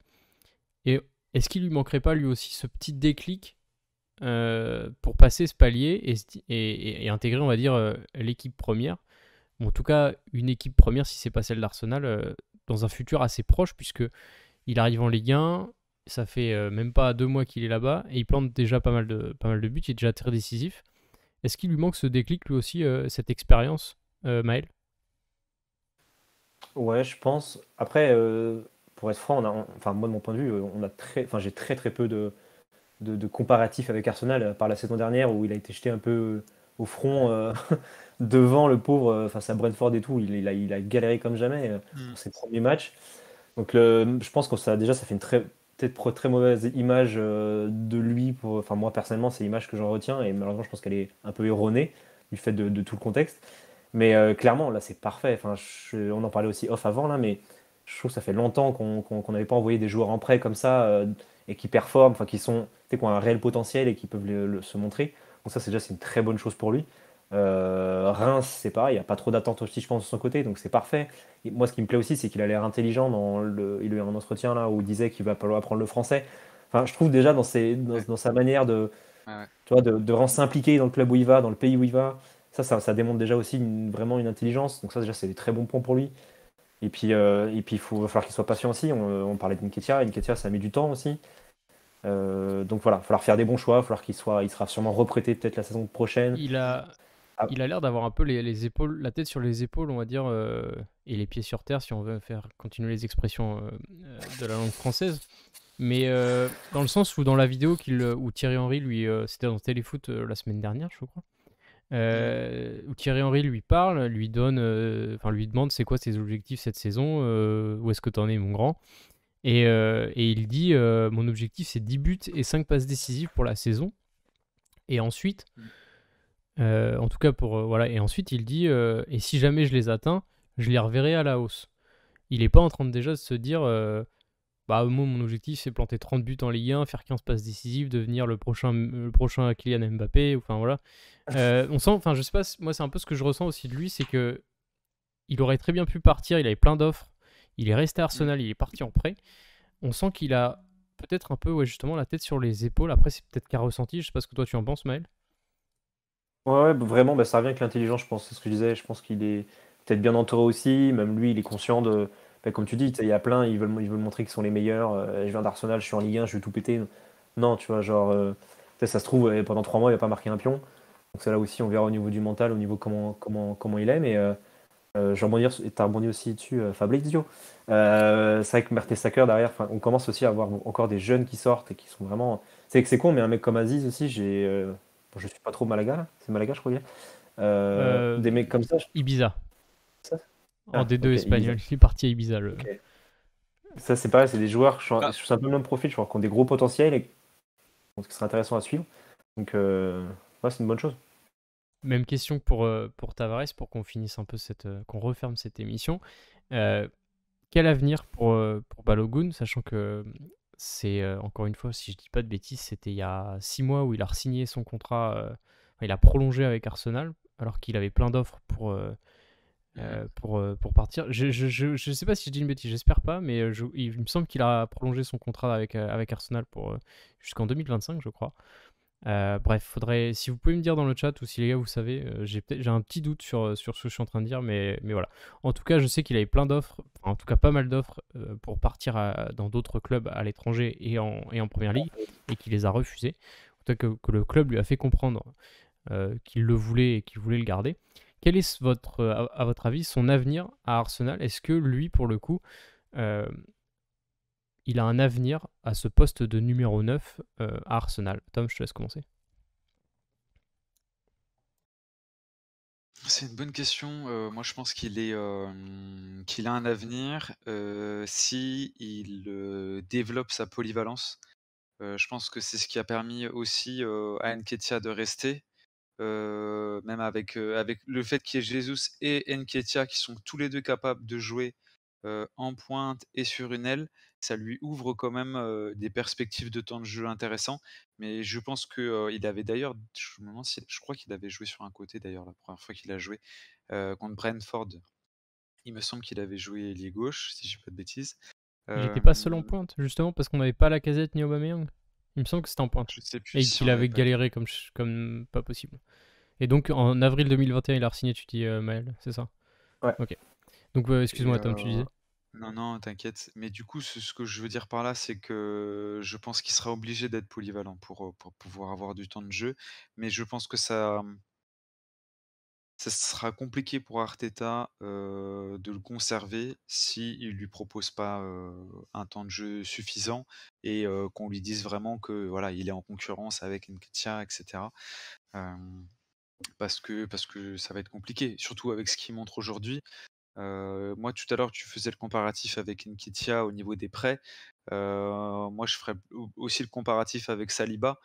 et est-ce qu'il lui manquerait pas lui aussi ce petit déclic pour passer ce palier et intégrer, on va dire, l'équipe première, ou en tout cas une équipe première si c'est pas celle d'Arsenal, dans un futur assez proche, puisque il arrive en Ligue 1, ça fait même pas 2 mois qu'il est là-bas et il plante déjà pas mal de buts, il est déjà très décisif. Est-ce qu'il lui manque ce déclic lui aussi, cette expérience, Maël? Ouais, je pense. Après, pour être franc, enfin, moi de mon point de vue, j'ai très très peu de comparatifs avec Arsenal par la saison dernière où il a été jeté un peu au front devant le pauvre face à Brentford et tout. Il a galéré comme jamais mmh, sur ses premiers matchs. Donc je pense que ça fait une peut-être très mauvaise image de lui. Enfin, moi personnellement, c'est l'image que j'en retiens et malheureusement, je pense qu'elle est un peu erronée du fait de tout le contexte. Mais clairement, là, c'est parfait. Enfin, on en parlait aussi off avant, là, mais je trouve que ça fait longtemps qu'on n'avait pas envoyé des joueurs en prêt comme ça et qui performent, enfin, qui ont un réel potentiel et qui peuvent se montrer. Donc ça, c'est une très bonne chose pour lui. Reims, c'est pareil, il n'y a pas trop d'attente aussi, je pense, de son côté, donc c'est parfait. Et moi, ce qui me plaît aussi, c'est qu'il a l'air intelligent. Il a eu un entretien là où il disait qu'il va falloir apprendre le français. Enfin, je trouve déjà ouais, dans sa manière ouais, ouais. tu vois, de vraiment s'impliquer dans le club où il va, dans le pays où il va. Ça démontre déjà aussi vraiment une intelligence. Donc ça, déjà, c'est des très bons points pour lui. Et puis va falloir qu'il soit patient aussi. On parlait de Nketiah. Nketiah, ça met du temps aussi. Donc voilà, il va falloir faire des bons choix. Il sera sûrement reprêté peut-être la saison prochaine. Il a, Ah, il a l'air d'avoir un peu les épaules, la tête sur les épaules, on va dire, et les pieds sur terre, si on veut faire continuer les expressions de la langue française. Mais dans le sens où dans la vidéo où Thierry Henry, lui, c'était dans Téléfoot la semaine dernière, je crois, Mmh. où Thierry Henry lui parle, lui demande c'est quoi tes objectifs cette saison, où est-ce que t'en es, mon grand? Et il dit mon objectif c'est 10 buts et 5 passes décisives pour la saison. Et ensuite, Mmh. en tout cas voilà, et ensuite il dit et si jamais je les atteins, je les reverrai à la hausse. Il est pas en train de déjà se dire bah moi mon objectif c'est planter 30 buts en Ligue 1, faire 15 passes décisives, devenir le prochain Kylian Mbappé, enfin voilà. On sent, enfin je sais pas, moi c'est un peu ce que je ressens aussi de lui, c'est que il aurait très bien pu partir, il avait plein d'offres, il est resté à Mmh. Arsenal, il est parti en prêt. On sent qu'il a peut-être un peu, ouais, justement, la tête sur les épaules. Après, c'est peut-être qu'un ressenti, je sais pas ce que toi tu en penses, Maël. ouais, vraiment, ça revient avec l'intelligence, je pense. C'est ce que je disais. Je pense qu'il est peut-être bien entouré aussi. Même lui, il est conscient comme tu dis, tu sais, il y a plein, ils veulent montrer qu'ils sont les meilleurs. Je viens d'Arsenal, je suis en Ligue 1, je vais tout péter. Non, tu vois, genre. Ça se trouve, pendant 3 mois, il va pas marquer un pion. Donc c'est là aussi, on verra au niveau du mental, au niveau comment il est. Mais je rebondis, et tu as rebondi aussi dessus, Fabrizio. C'est vrai que Mertesacker, derrière, on commence aussi à avoir encore des jeunes qui sortent et qui sont vraiment. C'est que c'est con, mais un mec comme Aziz aussi, je suis pas trop Malaga, là. C'est Malaga, je crois bien. Des mecs comme ça. Ibiza. Ça En D2 ok, espagnol. Ibiza. Il est parti à Ibiza. Ok. Ça, c'est pareil, c'est des joueurs, je trouve c'est un peu le même profil, je crois, qui ont des gros potentiels et donc ce serait intéressant à suivre. Donc, ouais, c'est une bonne chose. Même question pour Tavares, pour qu'on finisse un peu qu'on referme cette émission. Quel avenir pour Balogun, sachant que c'est, encore une fois, si je dis pas de bêtises, c'était il y a 6 mois où il a re-signé son contrat, enfin, il a prolongé avec Arsenal, alors qu'il avait plein d'offres pour partir. Je sais pas si je dis une bêtise, j'espère pas, mais il me semble qu'il a prolongé son contrat avec Arsenal jusqu'en 2025, je crois. Bref, si vous pouvez me dire dans le chat ou si les gars vous savez, j'ai un petit doute sur ce que je suis en train de dire, mais voilà. En tout cas, je sais qu'il avait plein d'offres, en tout cas pas mal d'offres pour partir dans d'autres clubs à l'étranger et en première ligue, et qu'il les a refusés. En tout cas, que le club lui a fait comprendre qu'il le voulait et qu'il voulait le garder. Quel est à votre avis son avenir à Arsenal? Est-ce que lui, pour le coup, il a un avenir à ce poste de numéro 9 à Arsenal? Tom, je te laisse commencer. C'est une bonne question. Moi, je pense qu'il a un avenir si il développe sa polyvalence. Je pense que c'est ce qui a permis aussi à Nketiah de rester. Même avec le fait qu'il y ait Jesus et Nketiah qui sont tous les deux capables de jouer en pointe et sur une aile, ça lui ouvre quand même des perspectives de temps de jeu intéressants. Mais je pense qu'il avait d'ailleurs, je crois qu'il avait joué sur un côté d'ailleurs la première fois qu'il a joué contre Brentford. Il me semble qu'il avait joué ailier gauche, si je dis pas de bêtises. Il n'était pas seul en Euh, pointe, justement, parce qu'on n'avait pas Lacazette ni Aubameyang. Il me semble que c'était en pointe. je sais plus Et si qu'il on avait avait pas. galéré comme pas possible. Et donc, en avril 2021, il a re-signé, tu dis, Maël, c'est ça? Ouais. Ok. Donc, Et excuse-moi, Tom, tu disais? non, non, t'inquiète. Mais du coup, ce que je veux dire par là, c'est que je pense qu'il sera obligé d'être polyvalent pour pouvoir avoir du temps de jeu. Mais je pense que ça sera compliqué pour Arteta de le conserver s'il lui propose pas un temps de jeu suffisant et qu'on lui dise vraiment que voilà, il est en concurrence avec Nketiah, etc. Euh, parce que ça va être compliqué, surtout avec ce qu'il montre aujourd'hui. Moi, tout à l'heure, tu faisais le comparatif avec Nketiah au niveau des prêts. Moi, je ferais aussi le comparatif avec Saliba.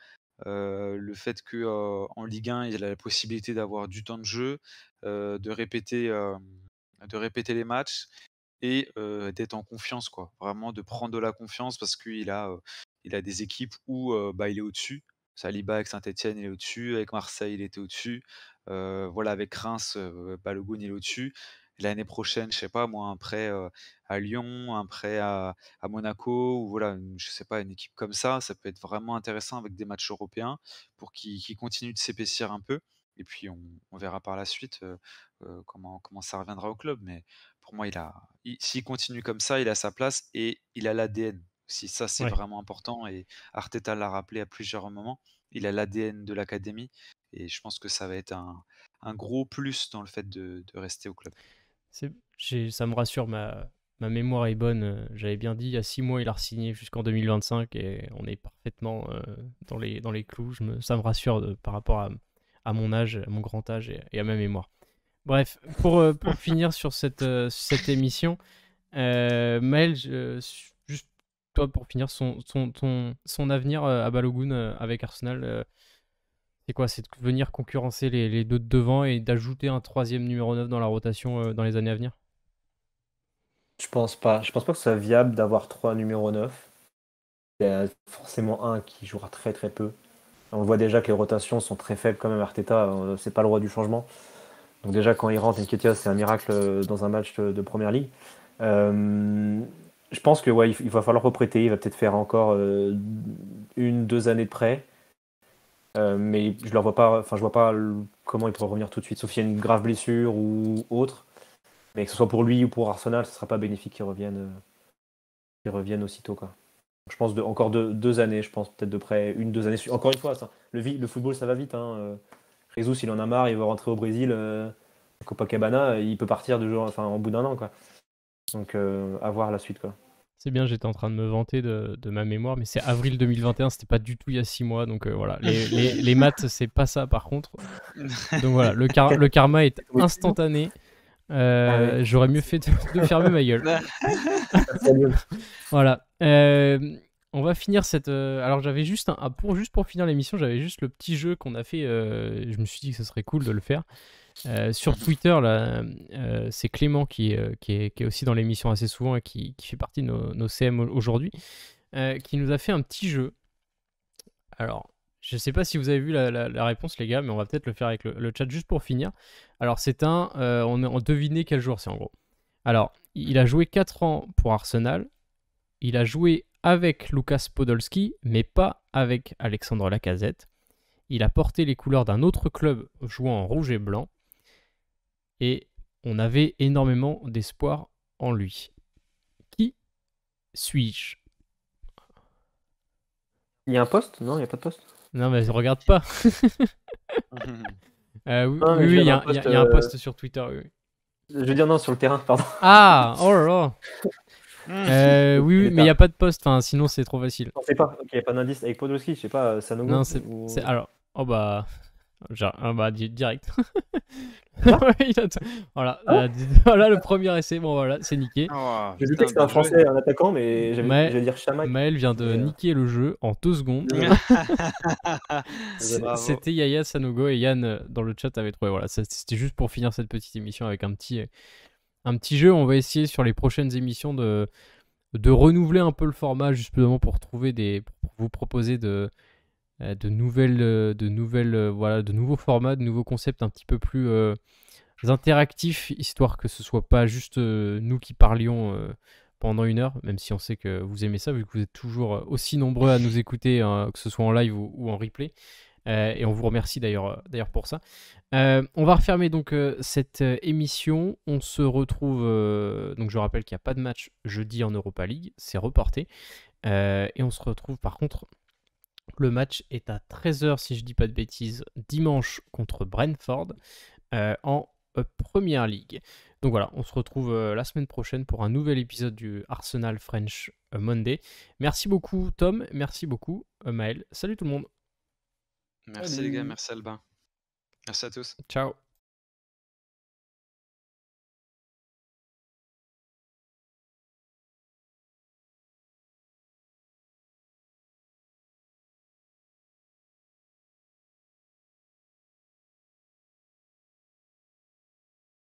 Le fait qu'en Ligue 1, il a la possibilité d'avoir du temps de jeu, de répéter les matchs et d'être en confiance, quoi. Vraiment de prendre de la confiance parce il a des équipes où bah, il est au-dessus. Saliba avec Saint-Etienne, il est au-dessus. Avec Marseille, il était au-dessus. Voilà, avec Reims, Balogun, il est au-dessus. L'année prochaine, je sais pas moi, un prêt à Lyon, un prêt à Monaco, ou voilà, je sais pas, une équipe comme ça peut être vraiment intéressant avec des matchs européens pour qu'il continue de s'épaissir un peu. Et puis on verra par la suite comment ça reviendra au club. Mais pour moi, s'il continue comme ça, il a sa place et il a l'ADN. Si ça, c'est Ouais. vraiment important. Et Arteta l'a rappelé à plusieurs moments. Il a l'ADN de l'académie. Et je pense que ça va être un gros plus dans le fait de rester au club. Ça me rassure, ma mémoire est bonne. J'avais bien dit, il y a 6 mois, il a re-signé jusqu'en 2025 et on est parfaitement dans les clous. Ça me rassure par rapport à mon âge, à mon grand âge et à ma mémoire. Bref, pour finir sur cette émission, Maël, juste toi pour finir, son avenir à Balogun avec Arsenal, c'est quoi? C'est de venir concurrencer les deux de devant et d'ajouter un troisième numéro 9 dans la rotation dans les années à venir? Je pense pas. Je pense pas que ce soit viable d'avoir 3 numéros 9. Il y a forcément un qui jouera très très peu. On voit déjà que les rotations sont très faibles quand même. Arteta, c'est pas le roi du changement. Donc déjà quand il rentre, Nketiah, c'est un miracle dans un match de Première Ligue. Je pense que ouais, il va falloir reprêter. Il va peut-être faire encore 1-2 années de prêt. Mais je ne vois pas, enfin, je vois pas comment il pourrait revenir tout de suite, sauf s'il y a une grave blessure ou autre. Mais que ce soit pour lui ou pour Arsenal, ce ne sera pas bénéfique qu'il revienne aussitôt, quoi. Je pense encore 2 années, je pense peut-être de près 1-2 années. Encore une fois, ça, le football ça va vite. Jesus, il en a marre, il va rentrer au Brésil, Copacabana, il peut partir en bout d'un an, quoi. Donc à voir la suite, quoi. C'est bien, j'étais en train de me vanter de ma mémoire, mais c'est avril 2021, c'était pas du tout il y a 6 mois, donc voilà. Les maths, c'est pas ça par contre. Donc voilà, le karma est instantané. J'aurais mieux fait de fermer ma gueule. Voilà. On va finir cette. Alors j'avais juste juste pour finir l'émission, j'avais juste le petit jeu qu'on a fait. Je me suis dit que ce serait cool de le faire. Sur Twitter, là, c'est Clément qui est aussi dans l'émission assez souvent et qui fait partie de nos CM aujourd'hui, qui nous a fait un petit jeu. Alors, je sais pas si vous avez vu la réponse, les gars, mais on va peut-être le faire avec le chat juste pour finir. Alors, on devinait quel joueur c'est en gros. Alors, il a joué 4 ans pour Arsenal. Il a joué avec Lukas Podolski, mais pas avec Alexandre Lacazette. Il a porté les couleurs d'un autre club jouant en rouge et blanc. Et on avait énormément d'espoir en lui. Qui suis-je? Il y a un poste? Non, il n'y a pas de poste. Non, mais regarde pas. Oui, Non, mais oui, je il y, viens a d'un y a un poste, poste sur Twitter. Oui. Je veux dire non, sur le terrain, pardon. Ah, oh là là. Oui, mais il n'y a pas de poste, enfin, sinon c'est trop facile. On sait pas, ok, il n'y a pas d'indice. Avec Podolski, je sais pas, Sanogo Non, alors, oh bah, direct. Voilà, voilà le premier essai, bon voilà, c'est niqué. Oh, Je doutais que c'était un Français, un attaquant, mais j'allais dire Chamac. Maël vient de niquer le jeu en 2 secondes. C'était Yaya Sanogo et Yann dans le chat avait trouvé. Voilà, c'était juste pour finir cette petite émission avec un petit jeu. On va essayer sur les prochaines émissions de renouveler un peu le format justement pour vous proposer de nouveaux formats, de nouveaux concepts un petit peu plus interactifs, histoire que ce soit pas juste nous qui parlions pendant 1 heure, même si on sait que vous aimez ça, vu que vous êtes toujours aussi nombreux à nous écouter, que ce soit en live ou en replay. Et on vous remercie d'ailleurs pour ça. On va refermer donc cette émission. On se retrouve. Donc je rappelle qu'il n'y a pas de match jeudi en Europa League, c'est reporté. Et on se retrouve par contre. Le match est à 13h si je dis pas de bêtises, dimanche contre Brentford en Première Ligue. Donc voilà, on se retrouve la semaine prochaine pour un nouvel épisode du Arsenal French Monday. Merci beaucoup Tom, merci beaucoup Maël. Salut tout le monde. Merci les gars, merci Albin. Merci à tous. Ciao.